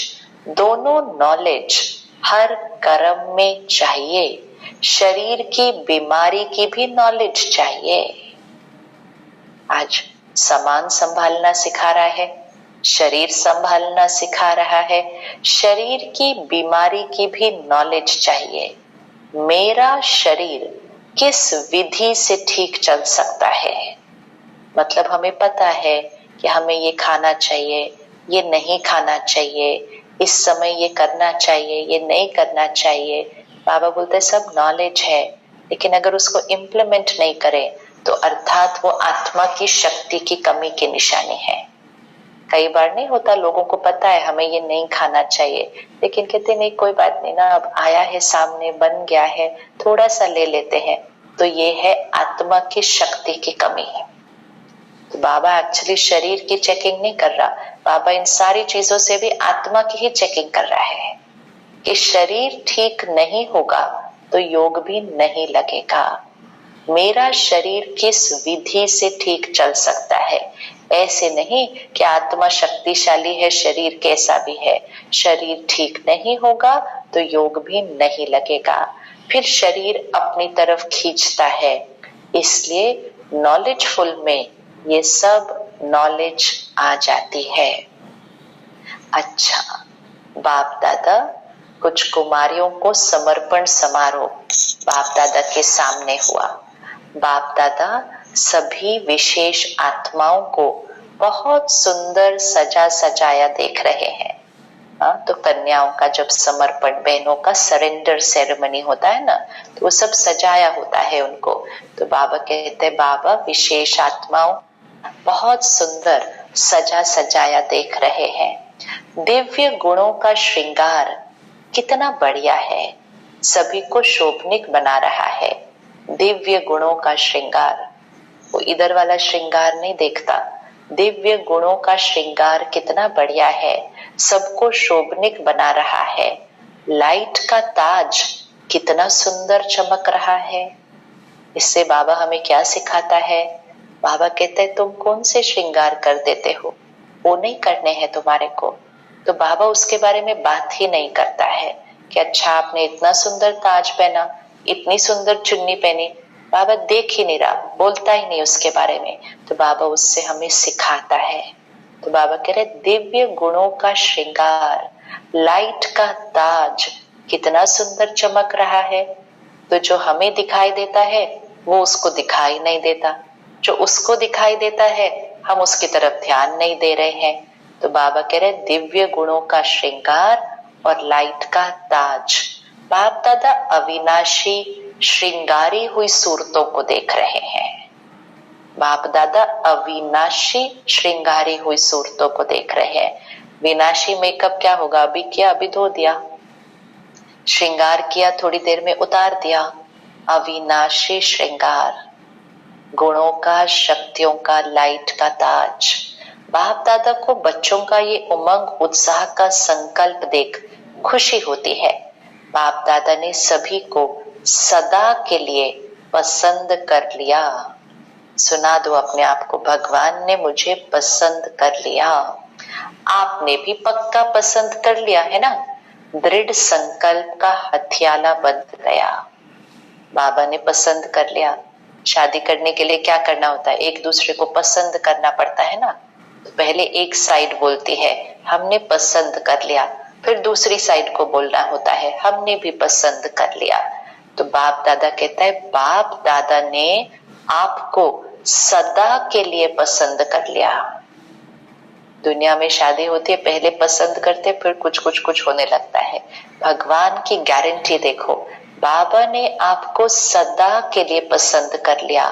दोनों नॉलेज हर कर्म में चाहिए। शरीर की बीमारी की भी नॉलेज चाहिए। आज सामान संभालना सिखा रहा है, शरीर संभालना सिखा रहा है, शरीर की बीमारी की भी नॉलेज चाहिए। मेरा शरीर किस विधि से ठीक चल सकता है, मतलब हमें पता है कि हमें ये खाना चाहिए, ये नहीं खाना चाहिए, इस समय ये करना चाहिए, ये नहीं करना चाहिए। बाबा बोलते सब नॉलेज है, लेकिन अगर उसको इम्प्लीमेंट नहीं करें तो अर्थात वो आत्मा की शक्ति की कमी की निशानी है। कई बार नहीं होता, लोगों को पता है हमें ये नहीं खाना चाहिए, लेकिन कहते नहीं कोई बात नहीं ना, अब आया है सामने, बन गया है, थोड़ा सा ले लेते हैं। तो ये है आत्मा की शक्ति की कमी है। तो बाबा एक्चुअली शरीर की चेकिंग नहीं कर रहा, बाबा इन सारी चीजों से भी आत्मा की ही चेकिंग कर रहा है कि शरीर ठीक नहीं होगा तो योग भी नहीं लगेगा। मेरा शरीर किस विधि से ठीक चल सकता है, ऐसे नहीं कि आत्मा शक्तिशाली है, शरीर कैसा भी है। शरीर ठीक नहीं होगा तो योग भी नहीं लगेगा, फिर शरीर अपनी तरफ खींचता है। इसलिए नॉलेजफुल में ये सब नॉलेज आ जाती है। अच्छा, बाप दादा कुछ कुमारियों को समर्पण समारोह बाप दादा के सामने हुआ। बाप दादा सभी विशेष आत्माओं को बहुत सुंदर सजा सजाया देख रहे हैं। तो कन्याओं का जब समर्पण, बहनों का सरेंडर सेरेमनी होता है ना, तो वो सब सजाया होता है उनको। तो बाबा कहते हैं बाबा विशेष आत्माओं बहुत सुंदर सजा सजाया देख रहे हैं। दिव्य गुणों का श्रृंगार कितना बढ़िया है, सभी को शोभनिक बना रहा है। दिव्य गुणों का श्रृंगार, वो इधर वाला श्रृंगार नहीं देखता, दिव्य गुणों का श्रृंगार कितना बढ़िया है, सबको शोभनिक बना रहा है। लाइट का ताज कितना सुंदर चमक रहा है। इससे बाबा हमें क्या सिखाता है? बाबा कहते हैं तुम कौन से श्रृंगार कर देते हो, वो नहीं करने हैं तुम्हारे को। तो बाबा उसके बारे में बात ही नहीं करता है कि अच्छा आपने इतना सुंदर ताज पहना, इतनी सुंदर चुन्नी पहनी। बाबा देख ही नहीं रहा, बोलता ही नहीं उसके बारे में। तो बाबा उससे हमें सिखाता है। तो बाबा कह रहे दिव्य गुणों का श्रृंगार, लाइट का ताज कितना सुंदर चमक रहा है। तो जो हमें दिखाई देता है वो उसको दिखाई नहीं देता, जो उसको दिखाई देता है हम उसकी तरफ ध्यान नहीं दे रहे हैं। तो बाबा कह रहे दिव्य गुणों का श्रृंगार और लाइट का ताज। बाप दादा अविनाशी श्रृंगारी हुई सूरतों को देख रहे हैं। बाप दादा अविनाशी श्रृंगारी हुई सूरतों को देख रहे हैं। विनाशी मेकअप क्या होगा, अभी किया अभी धो दिया, श्रृंगार किया थोड़ी देर में उतार दिया। अविनाशी श्रृंगार, गुणों का, शक्तियों का, लाइट का ताज। बाप दादा को बच्चों का ये उमंग उत्साह का संकल्प देख खुशी होती है। बाप दादा ने सभी को सदा के लिए पसंद कर लिया। सुना दो अपने आप को, भगवान ने मुझे पसंद कर लिया। आपने भी पक्का पसंद कर लिया है ना। दृढ़ संकल्प का हथियाला बन गया। बाबा ने पसंद कर लिया। शादी करने के लिए क्या करना होता है, एक दूसरे को पसंद करना पड़ता है ना। तो पहले एक साइड बोलती है हमने पसंद कर लिया, फिर दूसरी साइड को बोलना होता है हमने भी पसंद कर लिया। तो बाप दादा कहता है बाप दादा ने आपको सदा के लिए पसंद कर लिया। दुनिया में शादी होती है, पहले पसंद करते फिर कुछ होने लगता है। भगवान की गारंटी देखो, बाबा ने आपको सदा के लिए पसंद कर लिया।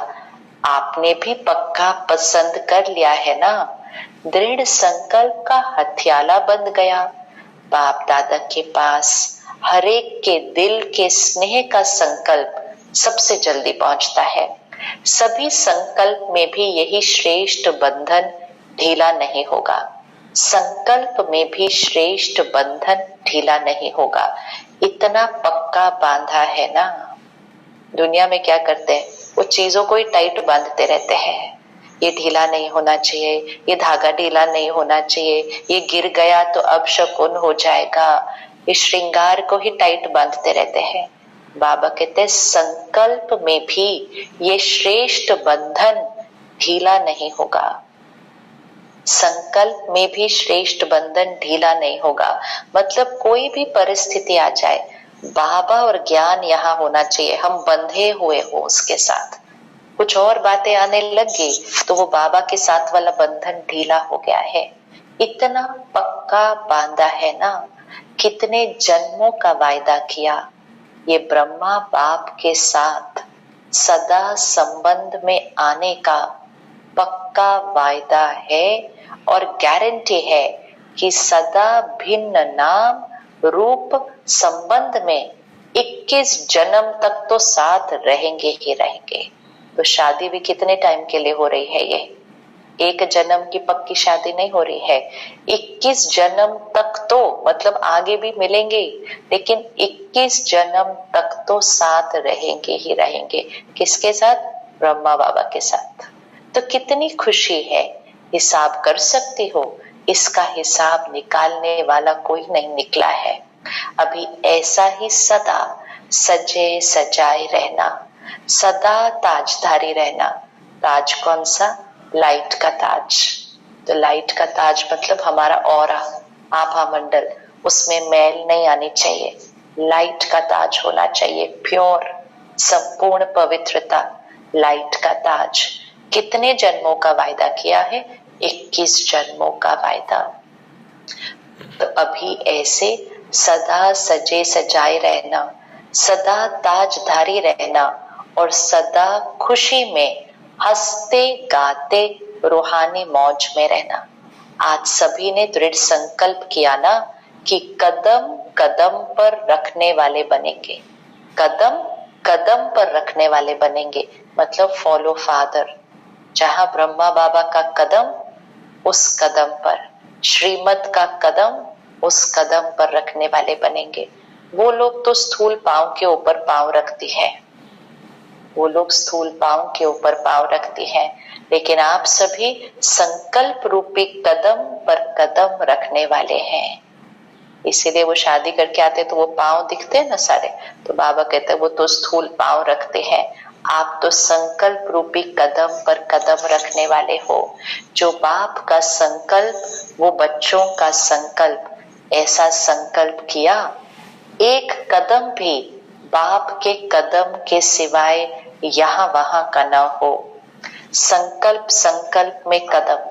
आपने भी पक्का पसंद कर लिया है ना। दृढ़ संकल्प का हथियाला बन गया। बाप दादा के पास हरेक के दिल के स्नेह का संकल्प सबसे जल्दी पहुंचता है। सभी संकल्प में भी यही श्रेष्ठ बंधन ढीला नहीं होगा। संकल्प में भी श्रेष्ठ बंधन ढीला नहीं होगा। इतना पक्का बांधा है ना। दुनिया में क्या करते हैं, वो चीजों को ही टाइट बांधते रहते हैं। ये ढीला नहीं होना चाहिए, ये धागा ढीला नहीं होना चाहिए, ये गिर गया तो अब शकुन हो जाएगा। ये श्रृंगार को ही टाइट बांधते रहते हैं। बाबा कहते हैं संकल्प में भी ये श्रेष्ठ बंधन ढीला नहीं होगा। संकल्प में भी श्रेष्ठ बंधन ढीला नहीं होगा। मतलब कोई भी परिस्थिति आ जाए, बाबा और ज्ञान यहाँ होना चाहिए। हम बंधे हुए हो उसके साथ, कुछ और बातें आने लगी तो वो बाबा के साथ वाला बंधन ढीला हो गया है। इतना पक्का बांधा है ना। कितने जन्मों का वायदा किया। ये ब्रह्मा बाप के साथ सदा संबंध में आने का पक्का वायदा है और गारंटी है कि सदा भिन्न नाम रूप संबंध में 21 जन्म तक तो साथ रहेंगे ही रहेंगे। तो शादी भी कितने टाइम के लिए हो रही है, ये एक जन्म की पक्की शादी नहीं हो रही है। 21 जन्म तक तो, मतलब आगे भी मिलेंगे, लेकिन 21 जन्म तक तो साथ रहेंगे ही रहेंगे। किसके साथ? ब्रह्मा बाबा के साथ। तो कितनी खुशी है। हिसाब कर सकती हो, इसका हिसाब निकालने वाला कोई नहीं निकला है। अभी ऐसा ही सदा सजे सजाए रहना, सदा ताजधारी रहना। ताज कौन सा? लाइट का ताज। तो लाइट का ताज मतलब हमारा ऑरा, आभा मंडल, उसमें मैल नहीं आनी चाहिए। लाइट का ताज होना चाहिए, प्योर, संपूर्ण पवित्रता, लाइट का ताज। कितने जन्मों का वायदा किया है? 21 जन्मों का वायदा। तो अभी ऐसे सदा सजे सजाए रहना, सदा ताजधारी रहना और सदा खुशी में हंसते गाते रूहानी मौज में रहना। आज सभी ने दृढ़ संकल्प किया ना कि कदम कदम पर रखने वाले बनेंगे। कदम कदम पर रखने वाले बनेंगे, मतलब फॉलो फादर। जहां ब्रह्मा बाबा का कदम, उस कदम पर, श्रीमत का कदम, उस कदम पर रखने वाले बनेंगे। वो लोग तो स्थूल पांव के ऊपर पांव रखती है, वो लोग स्थूल पांव के ऊपर पांव रखती हैं, लेकिन आप सभी संकल्प रूपी कदम पर कदम रखने वाले हैं। इसीलिए वो शादी करके आते तो वो पांव दिखते हैं ना सारे, तो बाबा कहते हैं वो तो स्थूल पांव रखते हैं, आप तो संकल्प रूपी कदम पर कदम रखने वाले हो। जो बाप का संकल्प, वो बच्चों का संकल्प। ऐसा संकल्प किया, एक कदम भी बाप के कदम के सिवाय यहाँ वहां का न हो। संकल्प संकल्प में कदम,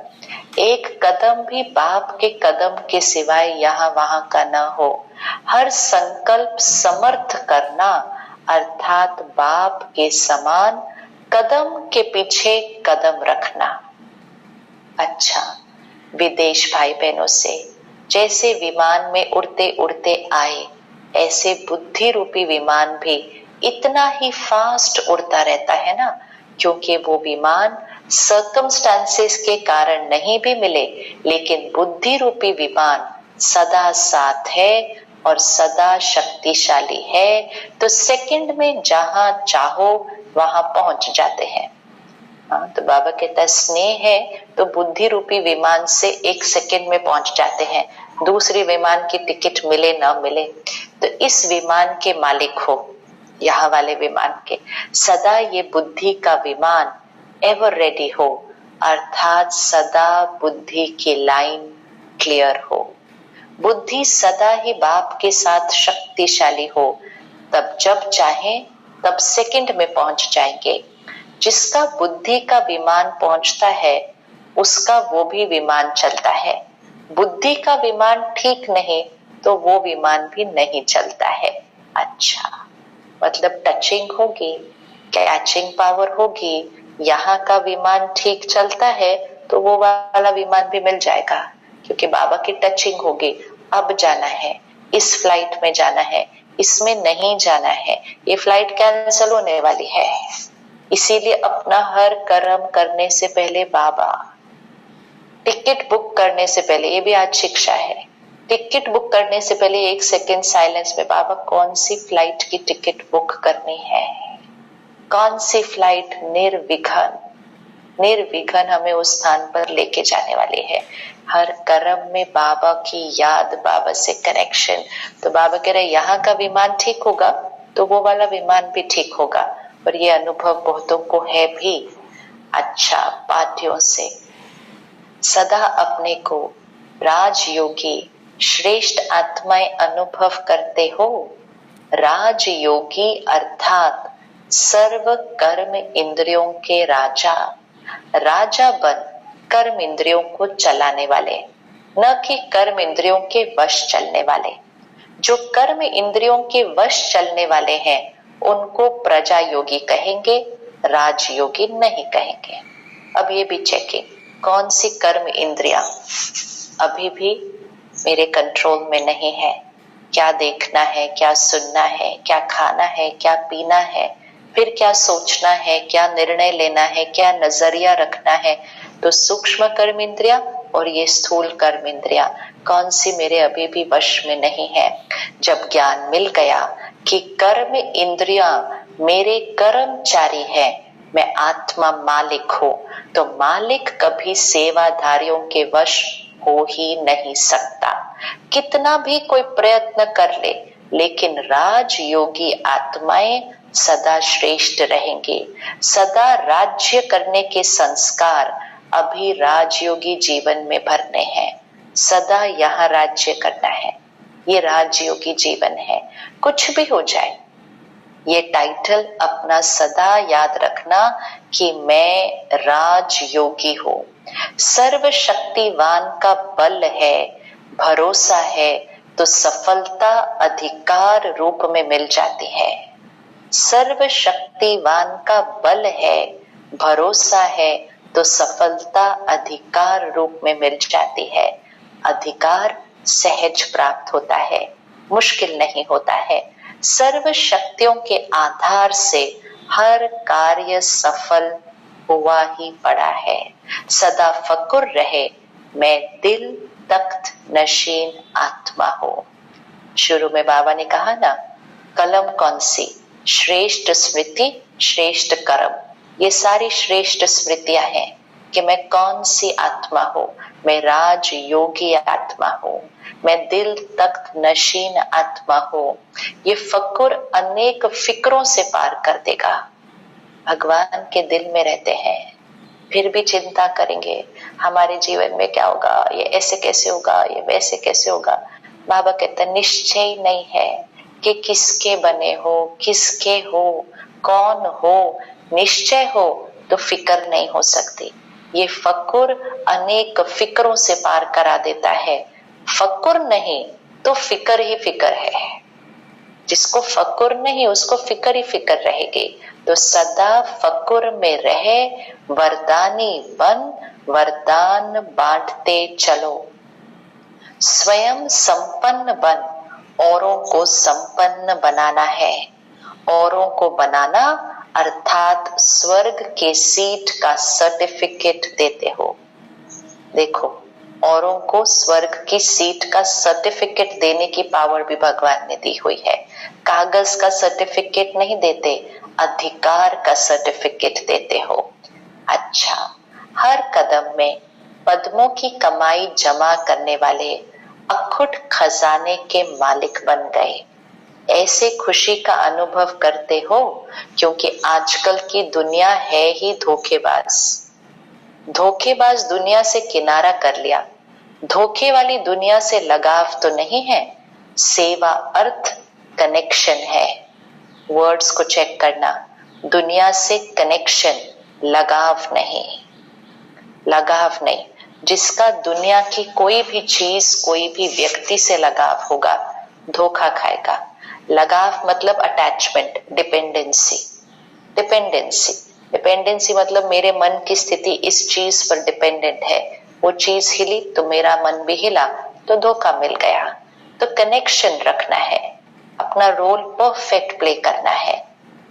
एक कदम भी बाप के कदम के सिवाय यहाँ वहां का न हो। हर संकल्प समर्थ करना, अर्थात बाप के समान कदम के पीछे कदम रखना। अच्छा, विदेश भाई बहनों से जैसे विमान में उड़ते उड़ते आए, ऐसे बुद्धि रूपी विमान भी इतना ही फास्ट उड़ता रहता है ना, क्योंकि वो विमान सर्कमस्टांसेस के कारण नहीं भी मिले, लेकिन बुद्धि रूपी विमान सदा साथ है और सदा शक्तिशाली है, तो सेकंड में जहां चाहो वहां पहुंच जाते हैं। हाँ, तो बाबा कहता है स्नेह है तो बुद्धि रूपी विमान से एक सेकंड में पहुंच जाते हैं, दूसरे विमान की टिकट मिले ना मिले। तो इस विमान के मालिक हो, यहाँ वाले विमान के, सदा ये बुद्धि का विमान एवर रेडी हो, अर्थात सदा बुद्धि की लाइन क्लियर हो, बुद्धि सदा ही बाप के साथ शक्तिशाली हो, तब जब चाहे तब सेकंड में पहुंच जाएंगे। जिसका बुद्धि का विमान पहुंचता है उसका वो भी विमान चलता है, बुद्धि का विमान ठीक नहीं तो वो विमान भी नहीं चलता है। अच्छा, मतलब टचिंग होगी, कैचिंग पावर होगी, यहाँ का विमान ठीक चलता है तो वो वाला विमान भी मिल जाएगा, क्योंकि बाबा की टचिंग होगी। अब जाना है, इस फ्लाइट में जाना है, इसमें नहीं जाना है, ये फ्लाइट कैंसिल होने वाली है। इसीलिए अपना हर कर्म करने से पहले बाबा, टिकट बुक करने से पहले, ये भी आज शिक्षा है, टिकट बुक करने से पहले एक सेकंड साइलेंस में, बाबा कौन सी फ्लाइट की टिकट बुक करनी है, कौन सी फ्लाइट निर्विघ्न निर्विघ्न हमें उस स्थान पर लेके जाने वाली है। हर कर्म में बाबा की याद, बाबा से कनेक्शन। तो बाबा कह रहे यहाँ का विमान ठीक होगा तो वो वाला विमान भी ठीक होगा, और ये अनुभव बहुतों को है भी। अच्छा, पाठ्यों से सदा अपने को राजयोगी श्रेष्ठ आत्माएं अनुभव करते हो। राजयोगी अर्थात सर्व कर्म इंद्रियों के राजा, राजा बन कर्म इंद्रियों को चलाने वाले, न कि कर्म इंद्रियों के वश चलने वाले। जो कर्म इंद्रियों के वश चलने वाले हैं उनको प्रजा योगी कहेंगे, राजयोगी नहीं कहेंगे। अब ये भी चेकिंग, कौन सी कर्म इंद्रियां अभी भी मेरे कंट्रोल में नहीं है, क्या देखना है, क्या सुनना है, क्या खाना है, क्या पीना है, फिर क्या सोचना है, क्या निर्णय लेना है, क्या नजरिया रखना है। तो सूक्ष्म कर्म इंद्रिया और ये स्थूल कर्म इंद्रिया कौन सी मेरे अभी भी वश में नहीं है। जब ज्ञान मिल गया कि कर्म इंद्रिया मेरे कर्मचारी है, मैं आत्मा मालिक हूं, तो मालिक कभी सेवाधारियों के वश हो ही नहीं सकता, कितना भी कोई प्रयत्न कर ले। लेकिन राजयोगी आत्माएं सदा श्रेष्ठ रहेंगी, सदा राज्य करने के संस्कार अभी राजयोगी जीवन में भरने हैं, सदा यहाँ राज्य करना है, ये राजयोगी जीवन है। कुछ भी हो जाए, ये टाइटल अपना सदा याद रखना कि मैं राजयोगी हूँ। सर्वशक्तिवान का बल है, भरोसा है, तो सफलता अधिकार रूप में मिल जाती है। सर्वशक्तिवान का बल है, भरोसा है, तो सफलता अधिकार रूप में मिल जाती है। अधिकार सहज प्राप्त होता है, मुश्किल नहीं होता है। सर्व शक्तियों के आधार से हर कार्य सफल हुआ ही पड़ा है। सदा फकुर रहे, मैं दिल तख्त नशीन आत्मा हूँ। शुरू में बाबा ने कहा ना, कलम कौन सी, श्रेष्ठ स्मृति श्रेष्ठ कर्म, ये सारी श्रेष्ठ स्मृतियां हैं कि मैं कौन सी आत्मा हूँ। मैं राजयोगी आत्मा हूँ, मैं दिल तख्त नशीन आत्मा हूँ। ये फकुर अनेक फिक्रों से पार कर देगा। भगवान के दिल में रहते हैं, फिर भी चिंता करेंगे हमारे जीवन में क्या होगा, ये ऐसे कैसे होगा, ये वैसे कैसे होगा। बाबा कहते निश्चय नहीं है कि किसके बने हो, किसके हो, कौन हो। निश्चय हो तो फिक्र नहीं हो सकती। ये फकुर अनेक फिक्रों से पार करा देता है। फकुर नहीं तो फिक्र ही फिक्र है। जिसको फकुर नहीं उसको फिक्र ही फिक्र रहेगी। तो सदा फकुर में रहे, वरदानी बन वरदान बांटते चलो। स्वयं संपन्न बन, औरों को संपन्न बनाना है। औरों को बनाना अर्थात स्वर्ग के सीट का सर्टिफिकेट देते हो। देखो, औरों को स्वर्ग की सीट का सर्टिफिकेट देने की पावर भी भगवान ने दी हुई है। कागज का सर्टिफिकेट नहीं देते, अधिकार का सर्टिफिकेट देते हो। अच्छा, हर कदम में पद्मों की कमाई जमा करने वाले अखुट खजाने के मालिक बन गए। ऐसे खुशी का अनुभव करते हो क्योंकि आजकल की दुनिया है ही धोखेबाज। धोखेबाज दुनिया से किनारा कर लिया। धोखे वाली दुनिया से लगाव तो नहीं है, सेवा अर्थ कनेक्शन है। वर्ड्स को चेक करना, दुनिया से कनेक्शन, लगाव नहीं। लगाव नहीं। जिसका दुनिया की कोई भी चीज, कोई भी व्यक्ति से लगाव होगा, धोखा खाएगा। लगाव मतलब अटैचमेंट, डिपेंडेंसी। डिपेंडेंसी डिपेंडेंसी मतलब मेरे मन की स्थिति इस चीज पर डिपेंडेंट है, वो चीज हिली तो मेरा मन भी हिला, तो धोखा मिल गया। तो कनेक्शन रखना है, अपना रोल परफेक्ट प्ले करना है,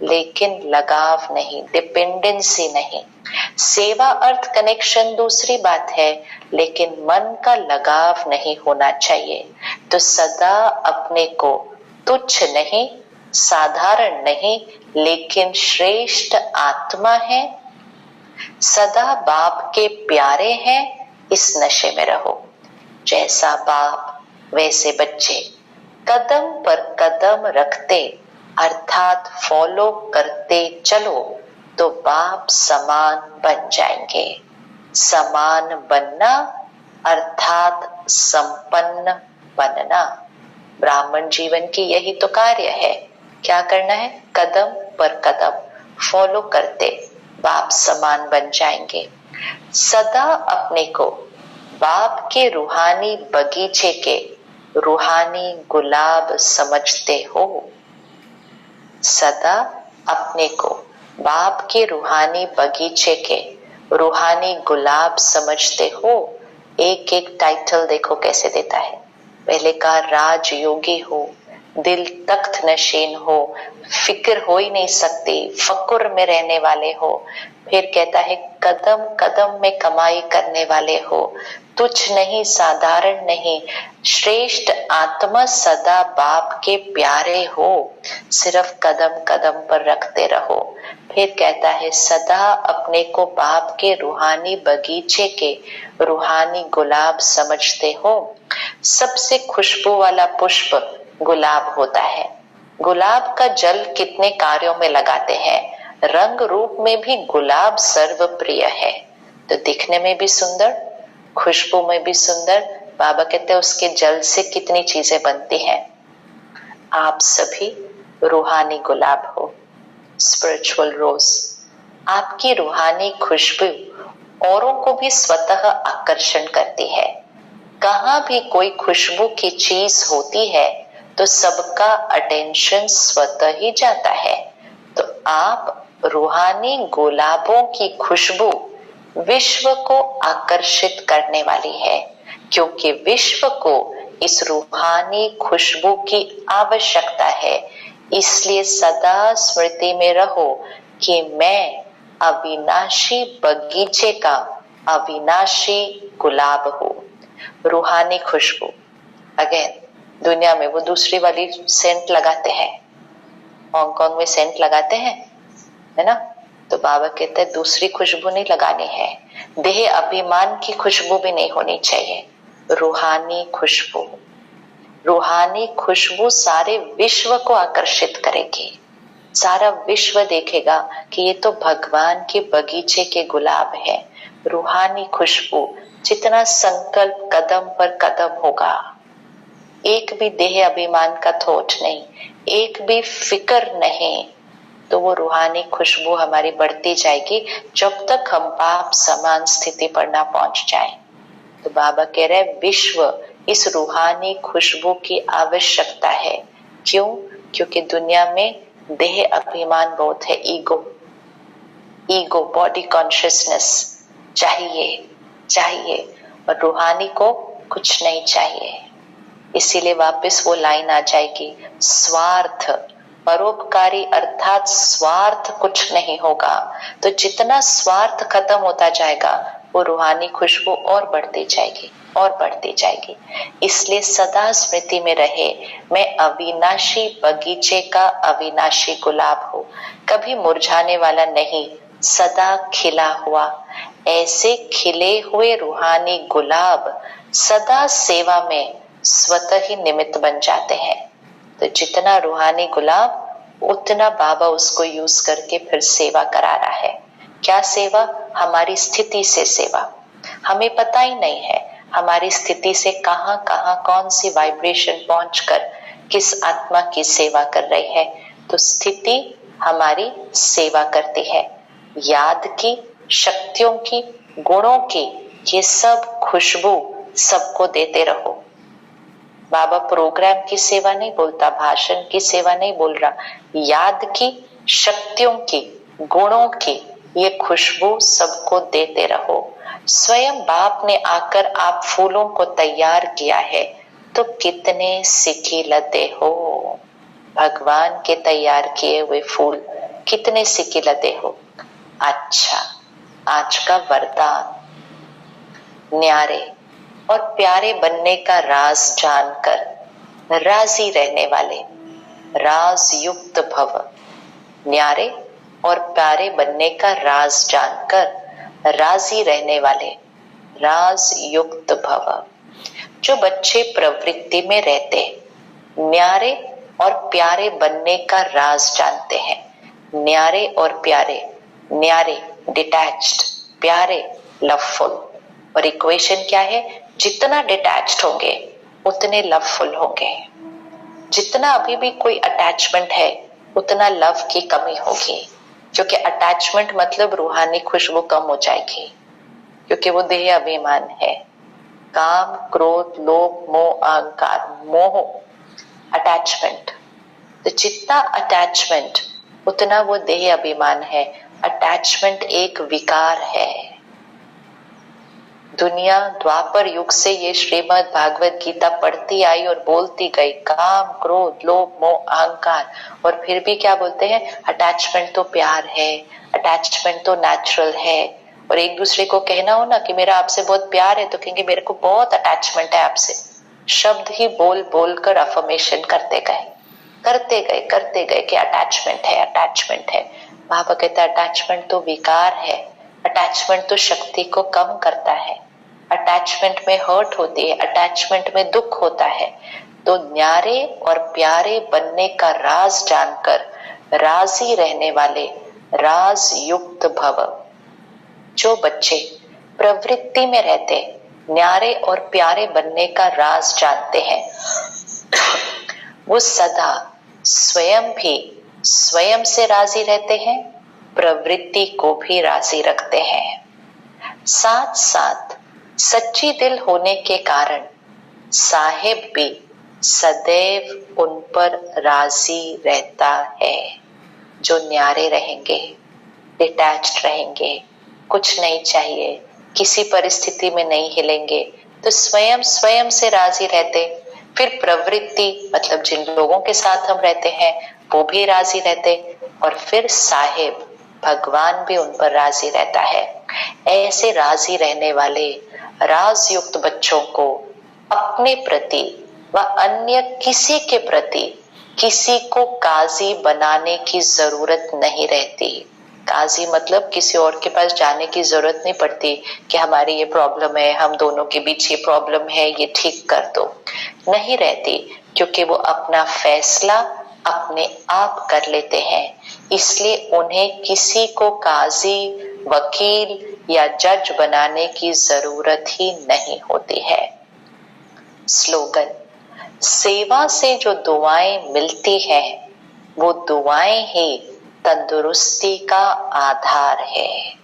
लेकिन लगाव नहीं, डिपेंडेंसी नहीं। सेवा अर्थ कनेक्शन दूसरी बात है, लेकिन मन का लगाव नहीं होना चाहिए। तो सदा अपने को तुच्छ नहीं, साधारण नहीं, लेकिन श्रेष्ठ आत्मा है, सदा बाप के प्यारे हैं, इस नशे में रहो। जैसा बाप वैसे बच्चे, कदम पर कदम रखते अर्थात फॉलो करते चलो तो बाप समान बन जाएंगे। समान बनना अर्थात संपन्न बनना। ब्राह्मण जीवन की यही तो कार्य है। क्या करना है? कदम पर कदम फॉलो करते बाप समान बन जाएंगे। सदा अपने को बाप के रूहानी बगीचे के रूहानी गुलाब समझते हो। सदा अपने को बाप के रूहानी बगीचे के रूहानी गुलाब समझते हो। एक एक टाइटल देखो कैसे देता है। पहले कहा राजयोगी हो, दिल तख्त नशीन हो, फिक्र हो ही नहीं सकती, फकुर में रहने वाले हो। फिर कहता है कदम कदम में कमाई करने वाले हो, तुच्छ नहीं, साधारण नहीं, श्रेष्ठ आत्मा, सदा बाप के प्यारे हो, सिर्फ कदम कदम पर रखते रहो। फिर कहता है सदा अपने को बाप के रूहानी बगीचे के रूहानी गुलाब समझते हो। सबसे खुशबू वाला पुष्प गुलाब होता है। गुलाब का जल कितने कार्यों में लगाते हैं, रंग रूप में भी गुलाब सर्वप्रिय है। तो दिखने में भी सुंदर, खुशबू में भी सुंदर। बाबा कहते हैं उसके जल से कितनी चीजें बनती हैं। आप सभी रूहानी गुलाब हो, स्पिरिचुअल रोज। आपकी रूहानी खुशबू औरों को भी स्वतः आकर्षण करती है। कहाँ भी कोई खुशबू की चीज होती है तो सबका अटेंशन स्वतः ही जाता है। तो आप रूहानी गुलाबों की खुशबू विश्व को आकर्षित करने वाली है, क्योंकि विश्व को इस रूहानी खुशबू की आवश्यकता है। इसलिए सदा स्मृति में रहो कि मैं अविनाशी बगीचे का अविनाशी गुलाब हूँ। रूहानी खुशबू। अगेन दुनिया में वो दूसरी वाली सेंट लगाते हैं, हांगकांग में सेंट लगाते हैं, है ना। तो बाबा कहते हैं दूसरी खुशबू नहीं लगानी है, देह अभिमान की खुशबू भी नहीं होनी चाहिए। रूहानी खुशबू, रूहानी खुशबू सारे विश्व को आकर्षित करेगी। सारा विश्व देखेगा कि ये तो भगवान के बगीचे के गुलाब है। रूहानी खुशबू, जितना संकल्प कदम पर कदम होगा, एक भी देह अभिमान का थॉट नहीं, एक भी फिक्र नहीं, तो वो रूहानी खुशबू हमारी बढ़ती जाएगी जब तक हम पाप समान स्थिति पर ना पहुंच जाए। तो बाबा कह रहे हैं विश्व इस रूहानी खुशबू की आवश्यकता है। क्यों? क्योंकि दुनिया में देह अभिमान बहुत है, ईगो, बॉडी कॉन्शियसनेस चाहिए, और रूहानी को कुछ नहीं चाहिए। इसीलिए वापस वो लाइन आ जाएगी, स्वार्थ, परोपकारी अर्थात स्वार्थ कुछ नहीं होगा। तो जितना स्वार्थ खत्म होता जाएगा वो रूहानी खुशबू और बढ़ती जाएगी और बढ़ती जाएगी। इसलिए सदा स्मृति में रहे, मैं अविनाशी बगीचे का अविनाशी गुलाब हूँ, कभी मुरझाने वाला नहीं, सदा खिला हुआ। ऐसे खिले हुए रूहानी गुलाब सदा सेवा में स्वतः ही निमित्त बन जाते हैं। तो जितना रूहानी गुलाब उतना बाबा उसको यूज करके फिर सेवा करा रहा है। क्या सेवा? हमारी स्थिति से सेवा। हमें पता ही नहीं है हमारी स्थिति से कहां कहां कौन सी वाइब्रेशन पहुंचकर किस आत्मा की सेवा कर रही है। तो स्थिति हमारी सेवा करती है। याद की, शक्तियों की, गुणों की, ये सब खुशबू सबको देते रहो। बाबा प्रोग्राम की सेवा नहीं बोलता, भाषण की सेवा नहीं बोल रहा, याद की, शक्तियों की, गुणों की ये खुशबू सबको देते रहो। स्वयं बाप ने आकर आप फूलों को तैयार किया है, तो कितने सिकी लते हो। भगवान के तैयार किए हुए फूल कितने सिकी लते हो। अच्छा, आज का वरदान, न्यारे और प्यारे बनने का राज जानकर राजी रहने वाले, राज युक्त भव। न्यारे और प्यारे बनने का राज जानकर राजी रहने वाले, राज युक्त भव। जो बच्चे प्रवृत्ति में रहते, न्यारे और प्यारे बनने का राज जानते हैं। न्यारे और प्यारे, न्यारे डिटैच्ड, प्यारे लवफुल। और इक्वेशन क्या है? जितना डिटैच्ड होंगे उतने लवफुल होंगे। जितना अभी भी कोई अटैचमेंट है उतना लव की कमी होगी, क्योंकि अटैचमेंट मतलब रूहानी खुशबू कम हो जाएगी, क्योंकि वो देह अभिमान है। काम, क्रोध, लोभ, मोह, अहंकार, मोह, अटैचमेंट। तो जितना अटैचमेंट उतना वो देह अभिमान है। अटैचमेंट एक विकार है। दुनिया द्वापर युग से ये श्रीमद् भागवत गीता पढ़ती आई और बोलती गई, काम, क्रोध, लोभ, मोह, अहंकार, और फिर भी क्या बोलते हैं? अटैचमेंट तो प्यार है, अटैचमेंट तो नेचुरल है। और एक दूसरे को कहना हो ना कि मेरा आपसे बहुत प्यार है, तो कहेंगे मेरे को बहुत अटैचमेंट है आपसे। शब्द ही बोल बोल कर अफर्मेशन करते गए कि अटैचमेंट है, अटैचमेंट है। बाबा कहता है अटैचमेंट तो विकार है, अटैचमेंट तो शक्ति को कम करता है, अटैचमेंट में हर्ट होती है, अटैचमेंट में दुख होता है। तो न्यारे और प्यारे बनने का राज जानकर राजी रहने वाले, राज युक्त भव। जो बच्चे प्रवृत्ति में रहते, न्यारे और प्यारे बनने का राज जानते हैं, वो सदा स्वयं भी स्वयं से राजी रहते हैं, प्रवृत्ति को भी राजी रखते हैं। साथ साथ सच्ची दिल होने के कारण साहिब भी सदैव उन पर राजी रहता है। जो न्यारे रहेंगे, डिटैच्ड रहेंगे, कुछ नहीं चाहिए, किसी परिस्थिति में नहीं हिलेंगे, तो स्वयं से राजी रहते। फिर प्रवृत्ति मतलब जिन लोगों के साथ हम रहते हैं वो भी राजी रहते, और फिर साहिब भगवान भी उन पर राजी रहता है। ऐसे राजी रहने वाले राजयुक्त बच्चों को अपने प्रति व अन्य किसी के प्रति किसी को काजी बनाने की जरूरत नहीं रहती। काजी मतलब किसी और के पास जाने की जरूरत नहीं पड़ती कि हमारी ये प्रॉब्लम है, हम दोनों के बीच ये प्रॉब्लम है, ये ठीक कर दो, नहीं रहती, क्योंकि वो अपना फैसला अपने आप कर लेते हैं। इसलिए उन्हें किसी को काजी, वकील या जज बनाने की जरूरत ही नहीं होती है। स्लोगन, सेवा से जो दुआएं मिलती हैं वो दुआएं ही तंदुरुस्ती का आधार है।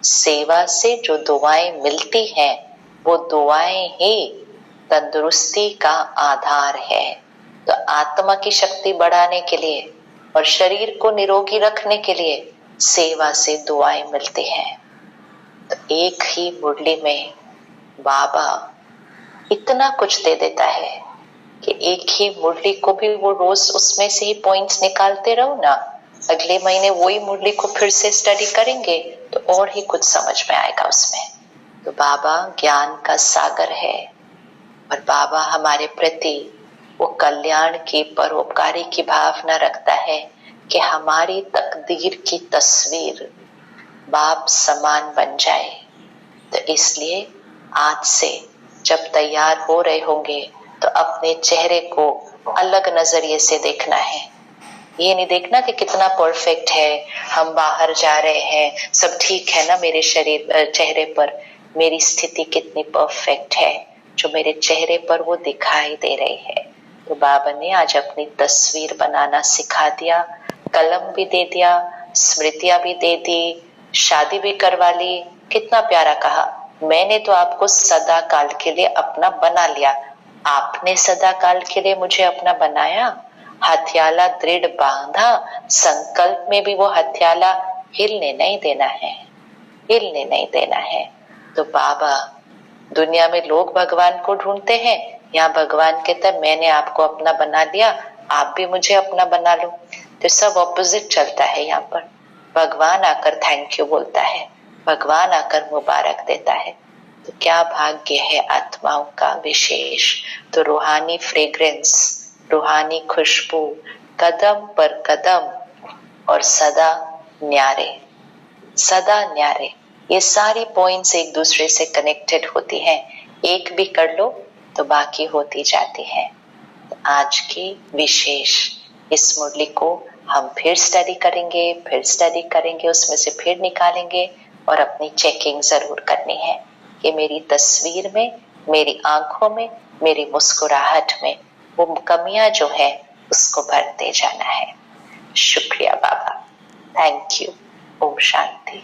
सेवा से जो दुआएं मिलती हैं वो दुआएं ही तंदुरुस्ती का आधार है। तो आत्मा की शक्ति बढ़ाने के लिए और शरीर को निरोगी रखने के लिए सेवा से दुआएं मिलती हैं। तो एक ही मुरली में बाबा इतना कुछ दे देता है, कि एक ही मुरली को भी वो रोज उसमें से ही पॉइंट्स निकालते रहो ना, अगले महीने वही मुरली को फिर से स्टडी करेंगे तो और ही कुछ समझ में आएगा उसमें। तो बाबा ज्ञान का सागर है और बाबा हमारे प्रति वो कल्याण की परोपकारी की भावना रखता है कि हमारी तकदीर की तस्वीर बाप समान बन जाए। तो इसलिए आज से जब तैयार हो रहे होंगे तो अपने चेहरे को अलग नजरिए से देखना है। ये नहीं देखना कि कितना परफेक्ट है, हम बाहर जा रहे हैं सब ठीक है ना, मेरे शरीर चेहरे पर मेरी स्थिति कितनी परफेक्ट है जो मेरे चेहरे पर वो दिखाई दे रही है। तो बाबा ने आज अपनी तस्वीर बनाना सिखा दिया, कलम भी दे दिया, स्मृतियां भी दे दी, शादी भी करवा ली। कितना प्यारा कहा, मैंने तो आपको सदा काल के लिए अपना बना लिया, आपने सदा काल के लिए मुझे अपना बनाया। हथियाला दृढ़ बांधा, संकल्प में भी वो हथियाला हिलने नहीं देना है, हिलने नहीं देना है। तो बाबा, दुनिया में लोग भगवान को ढूंढते हैं, यहाँ भगवान कहता है मैंने आपको अपना बना लिया, आप भी मुझे अपना बना लो। तो सब ऑपोजिट चलता है यहाँ पर। भगवान आकर थैंक यू बोलता है, भगवान आकर मुबारक देता है। तो क्या भाग्य है आत्माओं का विशेष। तो रूहानी फ्रेग्रेंस, रूहानी खुशबू कदम पर कदम और सदा न्यारे, सदा न्यारे। ये सारी पॉइंट्स एक दूसरे से कनेक्टेड होती हैं, एक भी कर लो तो बाकी होती जाती है। तो आज की विशेष इस मुरली को हम फिर स्टडी करेंगे, फिर स्टडी करेंगे, उसमें से फिर निकालेंगे और अपनी चेकिंग जरूर करनी है कि मेरी तस्वीर में, मेरी आंखों में, मेरी मुस्कुराहट में वो कमियां जो है उसको भरते जाना है। शुक्रिया बाबा, थैंक यू। ओम शांति।